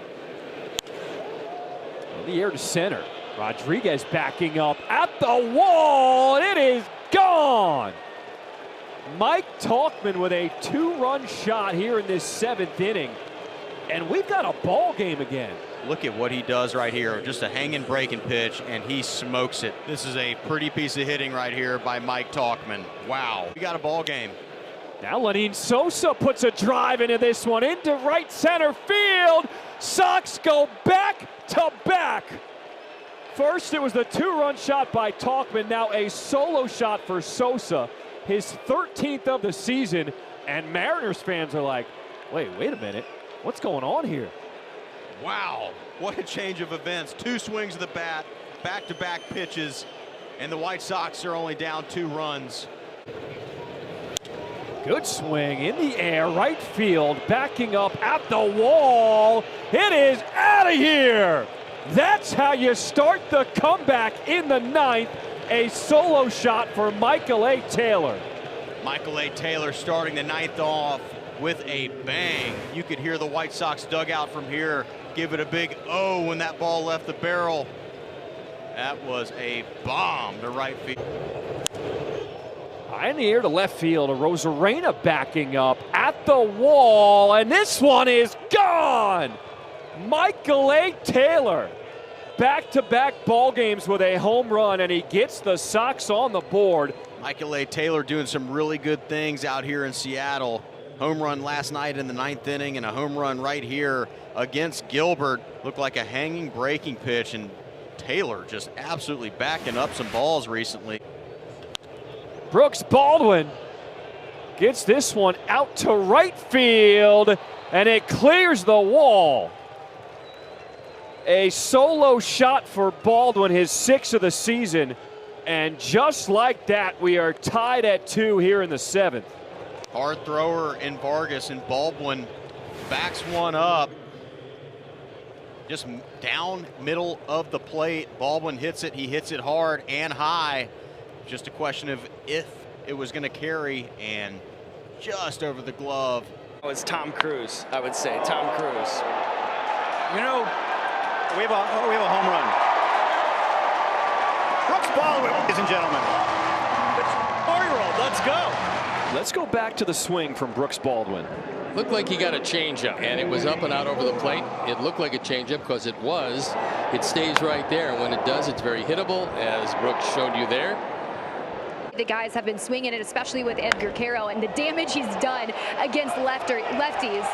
In the air to center. Rodriguez backing up at the wall. It is gone. Mike Tauchman with a 2-run shot here in this 7th inning. And we've got a ball game again. Look at what he does right here. Just a hanging breaking pitch, and he smokes it. This is a pretty piece of hitting right here by Mike Tauchman. Wow. We got a ball game. Now Lenin Sosa puts a drive into this one, into right center field. Sox go back to back. First, it was the 2-run shot by Tauchman. Now a solo shot for Sosa, his 13th of the season. And Mariners fans are like, wait a minute. What's going on here? Wow, what a change of events. 2 swings of the bat, back-to-back pitches, and the White Sox are only down 2 runs. Good swing in the air, right field, backing up at the wall. It is out of here. That's how you start the comeback in the 9th. A solo shot for Michael A. Taylor. Michael A. Taylor starting the 9th off with a bang. You could hear the White Sox dugout from here give it a big O when that ball left the barrel. That was a bomb to right field. High in the air to left field, a Rosarena backing up at the wall, and this one is gone. Michael A. Taylor, back-to-back ball games with a home run, and he gets the Sox on the board. Michael A. Taylor doing some really good things out here in Seattle. Home run last night in the 9th inning, and a home run right here against Gilbert. Looked like a hanging breaking pitch, and Taylor just absolutely backing up some balls recently. Brooks Baldwin gets this one out to right field, and it clears the wall. A solo shot for Baldwin, his 6th of the season, and just like that, we are tied at 2 here in the 7th. Hard thrower in Vargas, and Baldwin backs one up. Just down middle of the plate. Baldwin hits it. He hits it hard and high. Just a question of if it was going to carry, and just over the glove. It's Tom Cruise, I would say. Tom Cruise. You know, we have a home run. Brooks Baldwin, ladies and gentlemen. 4-year-old, let's go. Let's go back to the swing from Brooks Baldwin. Looked like he got a changeup, and it was up and out over the plate. It looked like a changeup because it was. It stays right there, and when it does, it's very hittable, as Brooks showed you there. The guys have been swinging it, especially with Edgar Carroll, and the damage he's done against lefties.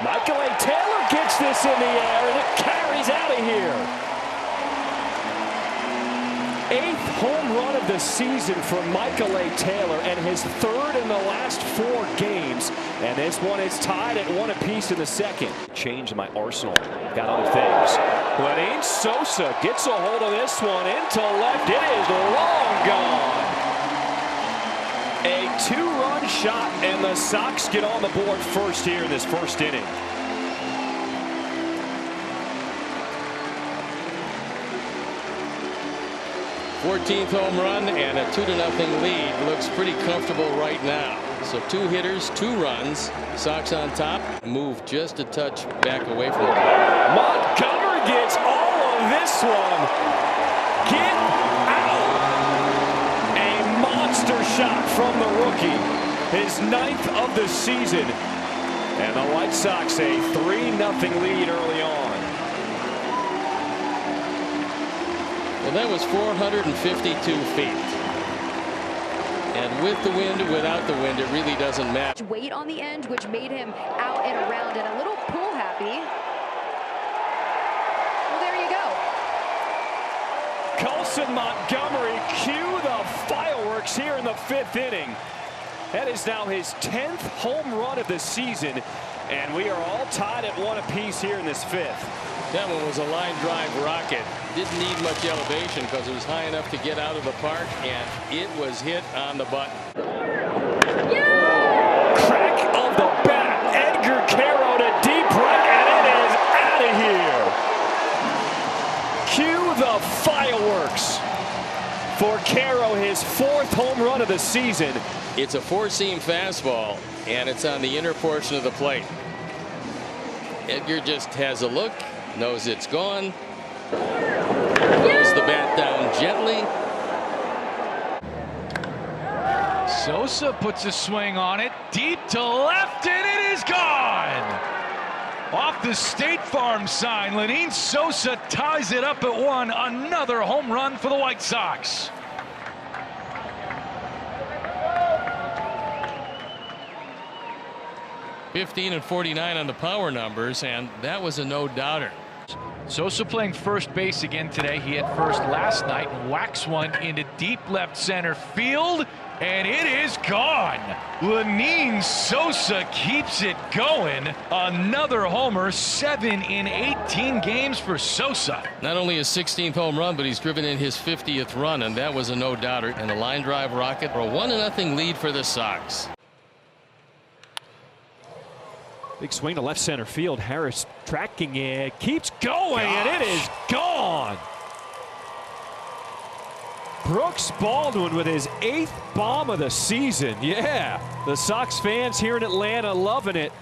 Michael A. Taylor gets this in the air, and it carries out of here. 8th home run of the season for Michael A. Taylor, and his 3rd in the last 4 games. And this one is tied at 1 apiece in the second. Changed my arsenal. Got other things. Lenyn Sosa gets a hold of this one into left. It is long gone. A 2-run shot, and the Sox get on the board first here in this first inning. Fourteenth home run and a 2-0 lead. Looks pretty comfortable right now. So 2 hitters, 2 runs. Sox on top. Move just a touch back away from the plate. Montgomery gets all of this one. Get out. A monster shot from the rookie. His 9th of the season. And the White Sox a 3-0 lead early on. Well, that was 452 feet. And with the wind, without the wind, it really doesn't matter. Weight on the end, which made him out and around and a little pull happy. Well, there you go. Colson Montgomery, cue the fireworks here in the 5th inning. That is now his 10th home run of the season, and we are all tied at 1 apiece here in this 5th. That one was a line drive rocket. Didn't need much elevation because it was high enough to get out of the park, and it was hit on the button. Yeah! Crack of the bat. Edgar Carroll to deep right, and it is out of here. Cue the fireworks for Carroll, his 4th home run of the season. It's a 4-seam fastball, and it's on the inner portion of the plate. Edgar just has a look, knows it's gone, throws the bat down gently. Sosa puts a swing on it, deep to left, and it is gone. Off the State Farm sign, Lenyn Sosa ties it up at 1. Another home run for the White Sox. $15 and 49 on the power numbers, and that was a no-doubter. Sosa playing first base again today. He hit first last night and whacks one into deep left center field, and it is gone. Lenyn Sosa keeps it going. Another homer, 7 in 18 games for Sosa. Not only his 16th home run, but he's driven in his 50th run, and that was a no-doubter. And a line drive rocket for a 1-0 lead for the Sox. Big swing to left center field. Harris tracking it, keeps going, and it is gone. Brooks Baldwin with his 8th bomb of the season. Yeah, the Sox fans here in Atlanta loving it.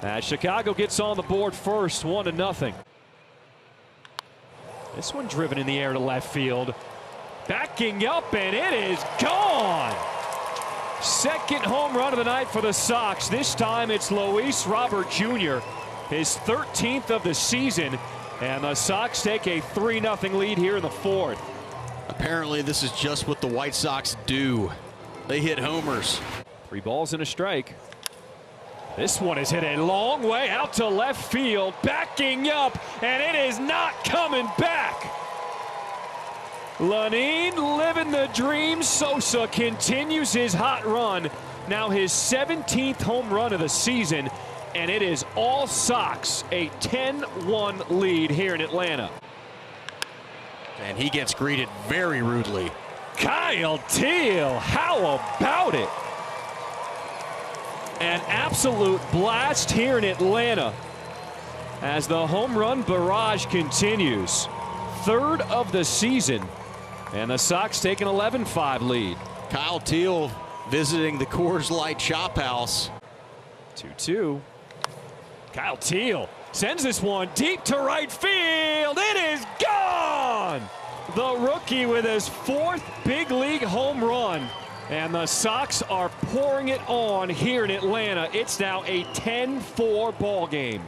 As Chicago gets on the board first, 1-0. This one driven in the air to left field. Backing up, and it is gone. 2nd home run of the night for the Sox. This time it's Luis Robert Jr., his 13th of the season, and the Sox take a 3-0 lead here in the 4th. Apparently this is just what the White Sox do. They hit homers. 3 balls and a strike. This one is hit a long way out to left field, backing up, and it is not coming back. Lenyn living the dream. Sosa continues his hot run. Now his 17th home run of the season, and it is all Sox. A 10-1 lead here in Atlanta. And he gets greeted very rudely. Kyle Teel, how about it? An absolute blast here in Atlanta as the home run barrage continues. 3rd of the season. And the Sox take an 11-5 lead. Kyle Teel visiting the Coors Light Chop House. 2-2. Kyle Teel sends this one deep to right field. It is gone! The rookie with his 4th big league home run. And the Sox are pouring it on here in Atlanta. It's now a 10-4 ball game.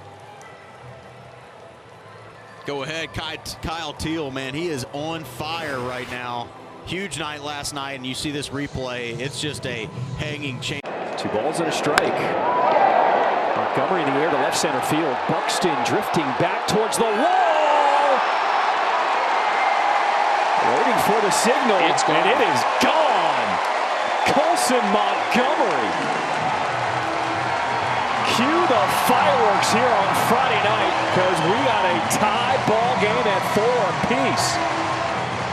Go ahead, Kyle Teel, man. He is on fire right now. Huge night last night, and you see this replay. It's just a hanging chain. 2 balls and a strike. Montgomery in the air to left center field. Buxton drifting back towards the wall. Waiting for the signal, and it is gone. Colson Montgomery. Cue the fireworks here on Friday night because we got a tie ball game at 4 apiece.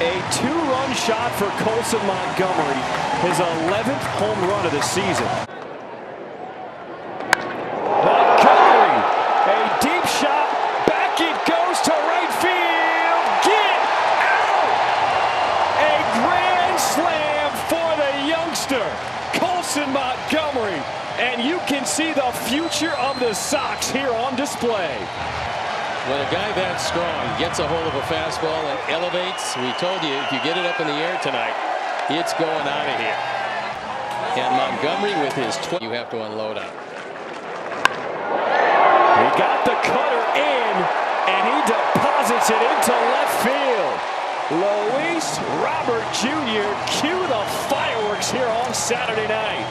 A 2-run shot for Colson Montgomery, his 11th home run of the season. Montgomery, a deep shot, back it goes to right field. Get out! A grand slam for the youngster, Colson Montgomery. And you can see the future of the Sox here on display. When a guy that strong gets a hold of a fastball and elevates, we told you if you get it up in the air tonight, it's going out of here. And Montgomery with his you have to unload on. He got the cutter in, and he deposits it into left field. Luis Robert Jr. cue the fireworks here on Saturday night.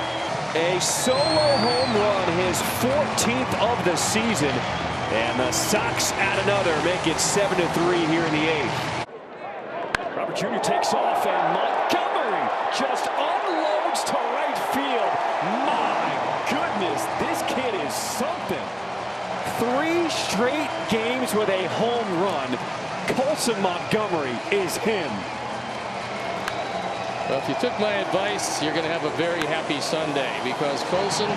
A solo home run, his 14th of the season. And the Sox add another, make it 7-3 here in the 8th. Robert Jr. takes off, and Montgomery just unloads to right field. My goodness, this kid is something. 3 straight games with a home run. Colson Montgomery is him. Well, if you took my advice, you're going to have a very happy Sunday because Colson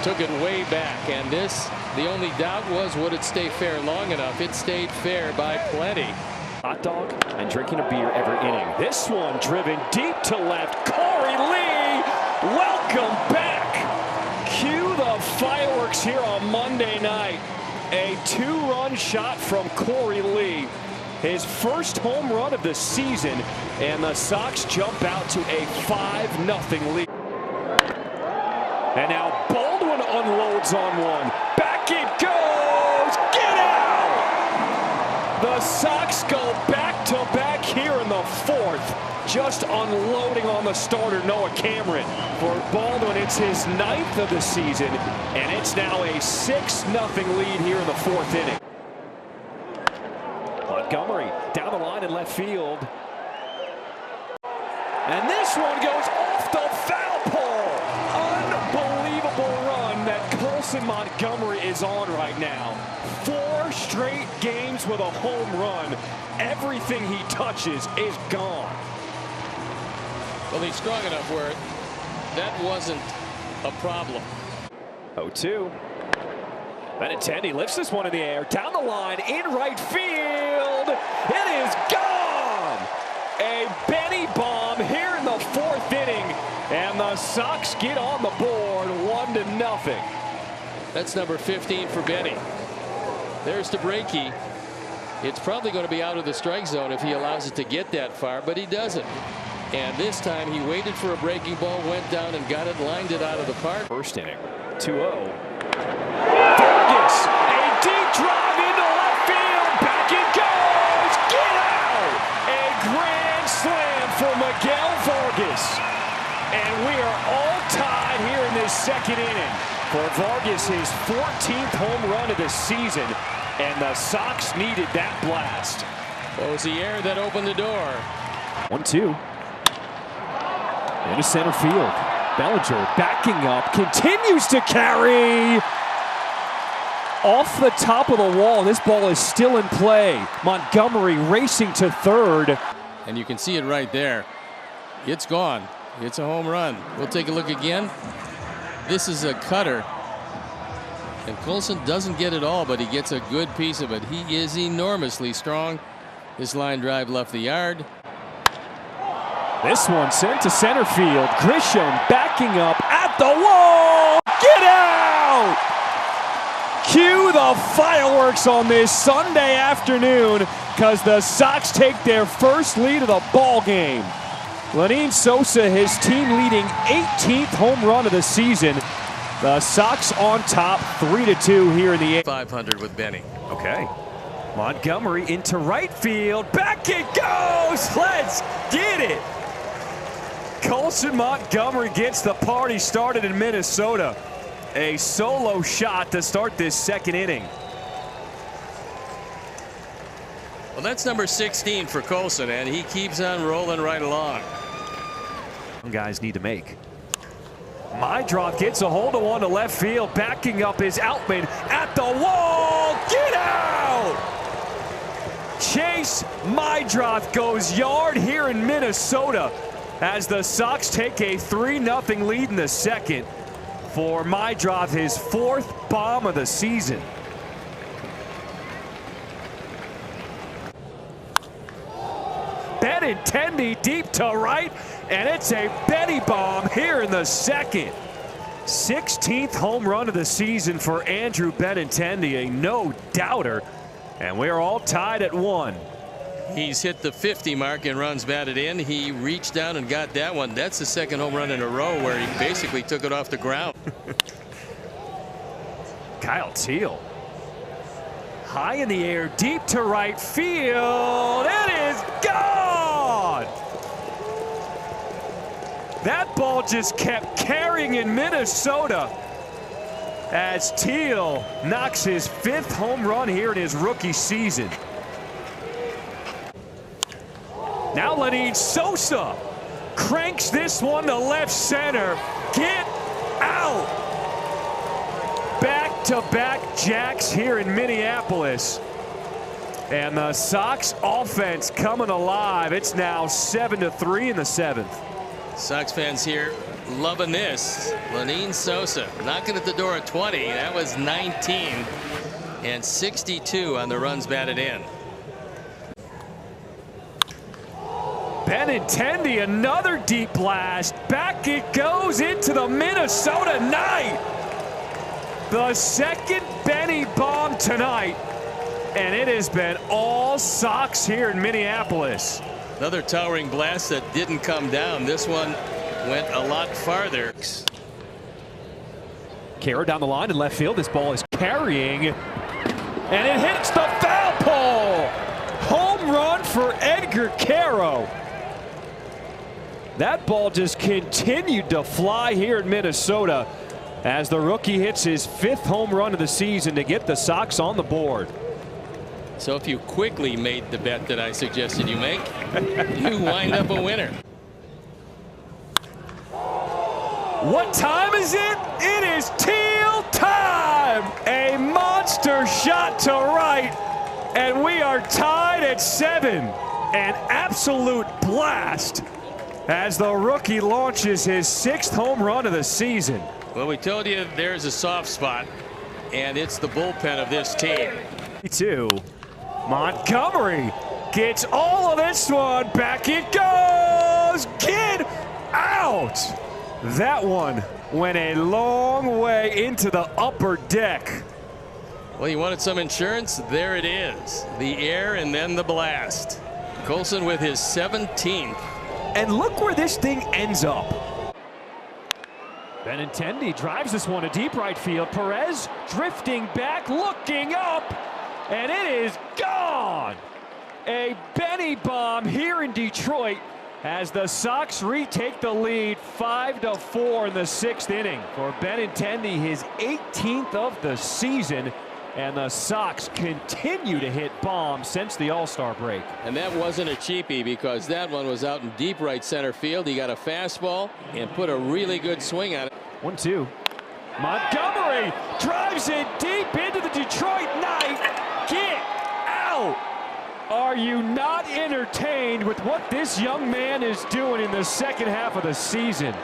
took it way back. And this, the only doubt was, would it stay fair long enough? It stayed fair by plenty. Hot dog and drinking a beer every inning. This one driven deep to left. Corey Lee, welcome back. Cue the fireworks here on Monday night. A 2-run shot from Corey Lee. His first home run of the season, and the Sox jump out to a 5-0 lead. And now Baldwin unloads on one. Back it goes. Get out! The Sox go back-to-back here in the 4th. Just unloading on the starter, Noah Cameron. For Baldwin, it's his 9th of the season, and it's now a 6-0 lead here in the 4th inning. Montgomery down the line in left field. And this one goes off the foul pole. Unbelievable run that Colson Montgomery is on right now. 4 straight games with a home run. Everything he touches is gone. Well, he's strong enough where that wasn't a problem. 0-2. Benintendi lifts this one in the air, down the line, in right field. It is gone! A Benny bomb here in the 4th inning, and the Sox get on the board 1-0. That's number 15 for Benny. There's DeBrakey. It's probably going to be out of the strike zone if he allows it to get that far, but he doesn't. And this time he waited for a breaking ball, went down and got it, lined it out of the park. First inning, 2-0. Vargas, a deep drive into left field. Back it goes. Get out! A grand slam for Miguel Vargas. And we are all tied here in this 2nd inning. For Vargas, his 14th home run of the season. And the Sox needed that blast. Well, it was the air that opened the door. 1-2. Into center field. Bellinger backing up, continues to carry. Off the top of the wall. This ball is still in play. Montgomery racing to 3rd. And you can see it right there. It's gone. It's a home run. We'll take a look again. This is a cutter. And Colson doesn't get it all, but he gets a good piece of it. He is enormously strong. This line drive left the yard. This one sent to center field. Grisham backing up at the wall. Get out! Cue the fireworks on this Sunday afternoon because the Sox take their first lead of the ball game. Lenyn Sosa, his team-leading 18th home run of the season. The Sox on top 3-2 here in the 500 with Benny. Okay. Montgomery into right field. Back it goes! Let's get it! Colson Montgomery gets the party started in Minnesota. A solo shot to start this second inning. Well, that's number 16 for Colson, and he keeps on rolling right along. Guys need to make. Mydroth gets a hold of one to left field. Backing up is Outman at the wall. Get out! Chase Mydroth goes yard here in Minnesota as the Sox take a 3-0 lead in the second. For Mydroth, his 4th bomb of the season. Benintendi deep to right, and it's a Benny bomb here in the second. 16th home run of the season for Andrew Benintendi, a no-doubter, and we're all tied at 1. He's hit the 50 mark in runs batted in. He reached down and got that one. That's the second home run in a row where he basically took it off the ground. Kyle Teel. High in the air, deep to right field. It is gone! That ball just kept carrying in Minnesota as Teel knocks his 5th home run here in his rookie season. Now Lenyn Sosa cranks this one to left center. Get out! Back-to-back jacks here in Minneapolis. And the Sox offense coming alive. It's now 7-3 in the 7th. Sox fans here loving this. Lenyn Sosa knocking at the door at 20. That was 19 and 62 on the runs batted in. Benintendi, another deep blast. Back it goes into the Minnesota night. The second Benny bomb tonight. And it has been all Sox here in Minneapolis. Another towering blast that didn't come down. This one went a lot farther. Caro down the line in left field. This ball is carrying. And it hits the foul pole. Home run for Edgar Caro. That ball just continued to fly here in Minnesota as the rookie hits his 5th home run of the season to get the Sox on the board. So if you quickly made the bet that I suggested you make, you wind up a winner. What time is it? It is Teel time! A monster shot to right, and we are tied at 7. An absolute blast as the rookie launches his 6th home run of the season. Well, we told you there's a soft spot, and it's the bullpen of this team. 2. Montgomery gets all of this one. Back it goes. Get out. That one went a long way into the upper deck. Well, you wanted some insurance? There it is. The air and then the blast. Colson with his 17th. And look where this thing ends up. Benintendi drives this one to deep right field. Perez drifting back, looking up, and it is gone. A Benny bomb here in Detroit as the Sox retake the lead 5-4 in the 6th inning for Benintendi, his 18th of the season. And the Sox continue to hit bombs since the All-Star break. And that wasn't a cheapie because that one was out in deep right center field. He got a fastball and put a really good swing on it. 1-2. Montgomery drives it deep into the Detroit night. Get out! Are you not entertained with what this young man is doing in the second half of the season?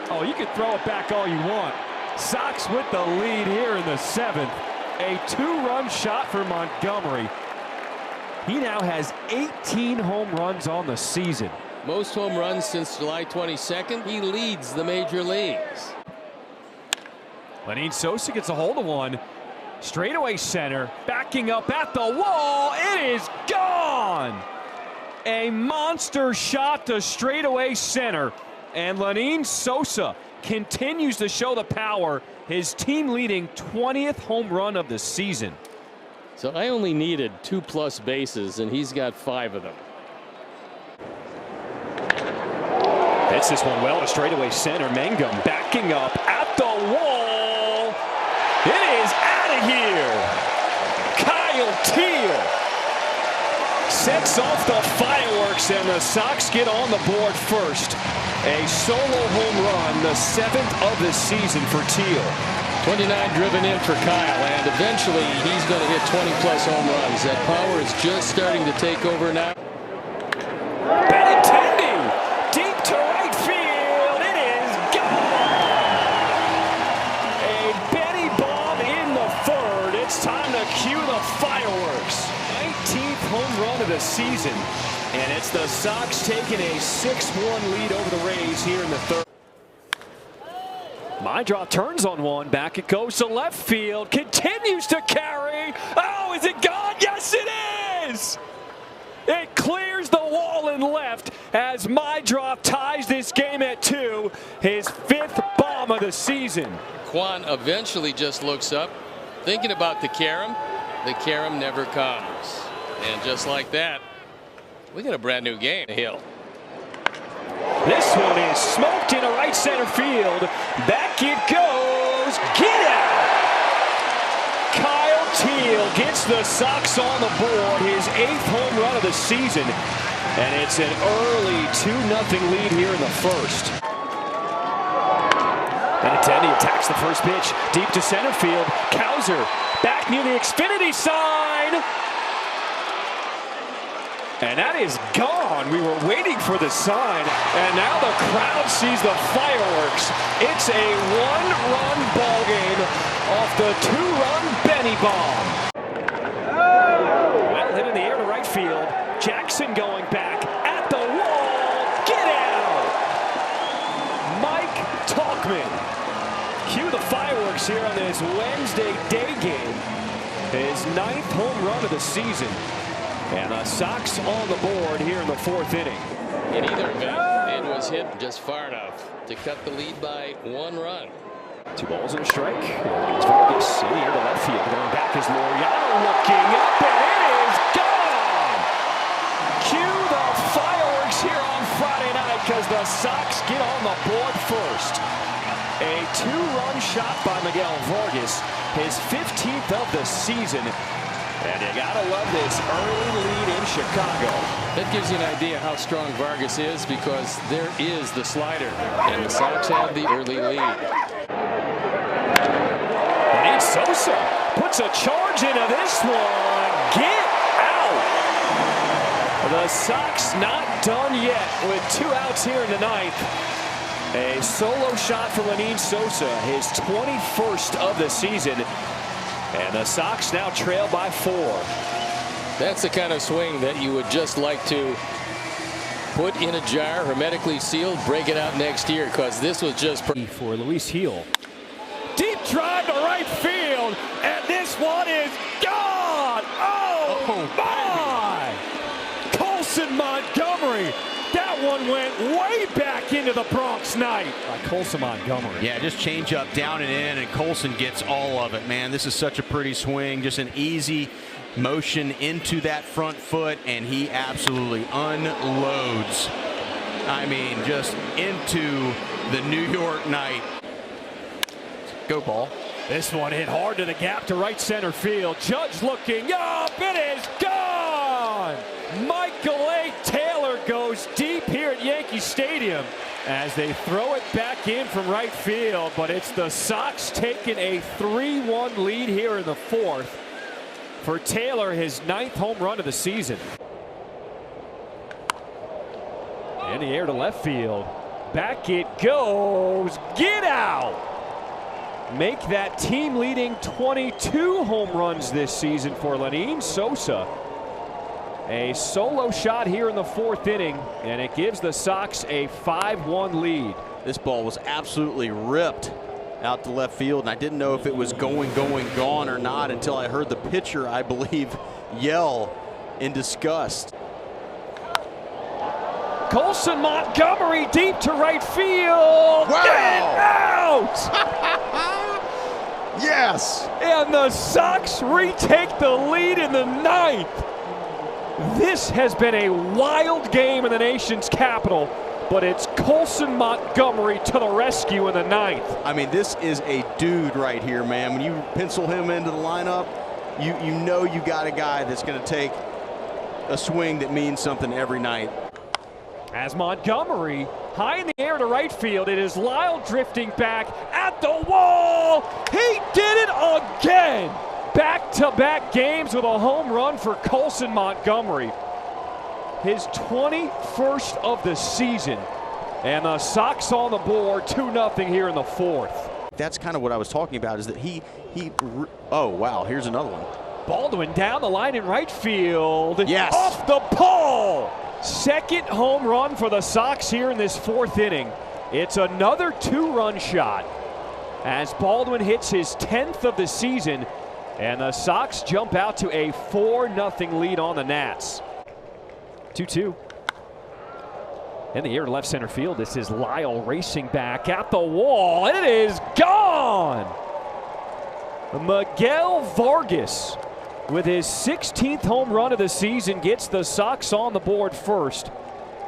Oh, you can throw it back all you want. Sox with the lead here in the 7th. A 2-run shot for Montgomery. He now has 18 home runs on the season. Most home runs since July 22nd. He leads the major leagues. Lenyn Sosa gets a hold of one. Straightaway center. Backing up at the wall. It is gone. A monster shot to straightaway center. And Lenyn Sosa continues to show the power. His team leading 20th home run of the season. So I only needed 2+ bases, and he's got 5 of them. Hits this one well to straightaway center. Mangum backing up at the wall. It is out of here. Kyle Teel sets off the fireworks, and the Sox get on the board first. A solo home run, the 7th of the season for Teel. 29 driven in for Kyle, and eventually he's going to hit 20+ home runs. That power is just starting to take over now. Benintendi deep to right field. It is gone. A Benny bomb in the 3rd. It's time to cue the fireworks. 19th home run of the season, and it's the Sox taking a 6-1 lead over the Rays here in the 3rd. Mydraw turns on one. Back it goes to left field. Continues to carry. Oh, is it gone? Yes, it is. It clears the wall and left as Mydraw ties this game at 2. His 5th bomb of the season. Kwan eventually just looks up, thinking about the carom. The carom never comes. And just like that, we got a brand new game. Hill. This one is smoked into right center field. Back it goes. Get out! Kyle Teel gets the Sox on the board. His 8th home run of the season. And it's an early 2-0 lead here in the 1st. Benintendi attacks the first pitch. Deep to center field. Cowser back near the Xfinity sign. And that is gone. We were waiting for the sign, and now the crowd sees the fireworks. It's a 1-run ball game off the 2-run Benny bomb. Well hit in the air to right field. Jackson going back at the wall. Get out! Mike Tauchman. Cue the fireworks here on this Wednesday day game. His 9th home run of the season. And the Sox on the board here in the 4th inning. In either event, it was hit just far enough to cut the lead by 1 run. 2 balls and a strike. It's Vargas in the air to left field. Going back is Laureano looking up, and it is gone. Cue the fireworks here on Friday night because the Sox get on the board first. A 2-run shot by Miguel Vargas, his 15th of the season. And you gotta love this early lead in Chicago. That gives you an idea how strong Vargas is, because there is the slider, and the Sox have the early lead. Lenyn Sosa puts a charge into this one. Get out! The Sox not done yet with 2 outs here in the 9th. A solo shot for Lenyn Sosa, his 21st of the season. And the Sox now trail by 4. That's the kind of swing that you would just like to put in a jar, hermetically sealed, break it out next year, because this was just for Luis Gil. Deep drive to right field, and this one is gone. Oh my! Colson Montgomery. That one went way back into the Bronx night. By Colson Montgomery. Yeah, just change up, down and in, and Colson gets all of it, man. This is such a pretty swing, just an easy motion into that front foot, and he absolutely unloads. I mean, just into the New York night. Go ball. This one hit hard to the gap to right center field. Judge looking up. It is gone. Michael A. Taylor goes deep here at Yankee Stadium as they throw it back in from right field, but it's the Sox taking a 3-1 lead here in the 4th. For Taylor, his 9th home run of the season. In the air to left field. Back it goes. Get out! Make that team leading 22 home runs this season for Lenyn Sosa. A solo shot here in the 4th inning, and it gives the Sox a 5-1 lead. This ball was absolutely ripped out to left field, and I didn't know if it was gone or not until I heard the pitcher, I believe, yell in disgust. Colson Montgomery deep to right field. Wow. Get out! Yes! And the Sox retake the lead in the 9th. This has been a wild game in the nation's capital, but it's Colson Montgomery to the rescue in the 9th. I mean, this is a dude right here, man. When you pencil him into the lineup, you know you got a guy that's going to take a swing that means something every night. As Montgomery high in the air to right field, it is Lyle drifting back at the wall. He did it again. Back-to-back games with a home run for Colson Montgomery. His 21st of the season. And the Sox on the board, 2-0 here in the 4th. That's kind of what I was talking about, is that oh, wow, here's another one. Baldwin down the line in right field. Yes. Off the pole. Second home run for the Sox here in this 4th inning. It's another 2-run shot as Baldwin hits his 10th of the season, and the Sox jump out to a 4-0 lead on the Nats. 2-2. In the air to left center field, this is Lyle racing back at the wall. It is gone. Miguel Vargas, with his 16th home run of the season, gets the Sox on the board first.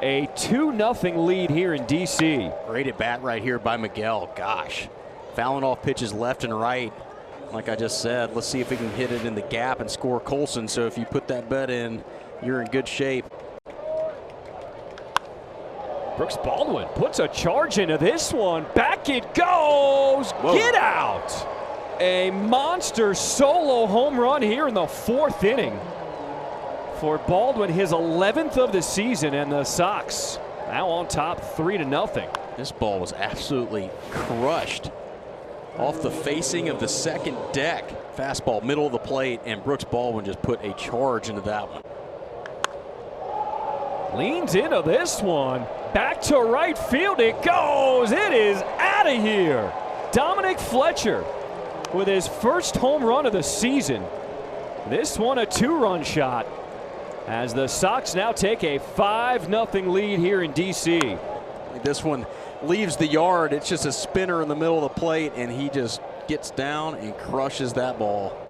A 2-0 lead here in D.C. Great at bat right here by Miguel. Gosh, fouling off pitches left and right. Like I just said, let's see if we can hit it in the gap and score Colson. So if you put that bet in, you're in good shape. Brooks Baldwin puts a charge into this one. Back it goes. Whoa. Get out. A monster solo home run here in the 4th inning for Baldwin, his 11th of the season, and the Sox now on top 3-0. This ball was absolutely crushed off the facing of the second deck. Fastball middle of the plate, and Brooks Baldwin just put a charge into that one. Leans into this one. Back to right field it goes. It is out of here. Dominic Fletcher with his first home run of the season. This one a 2-run shot as the Sox now take a 5-0 lead here in D.C. This one leaves the yard. It's just a spinner in the middle of the plate, and he just gets down and crushes that ball.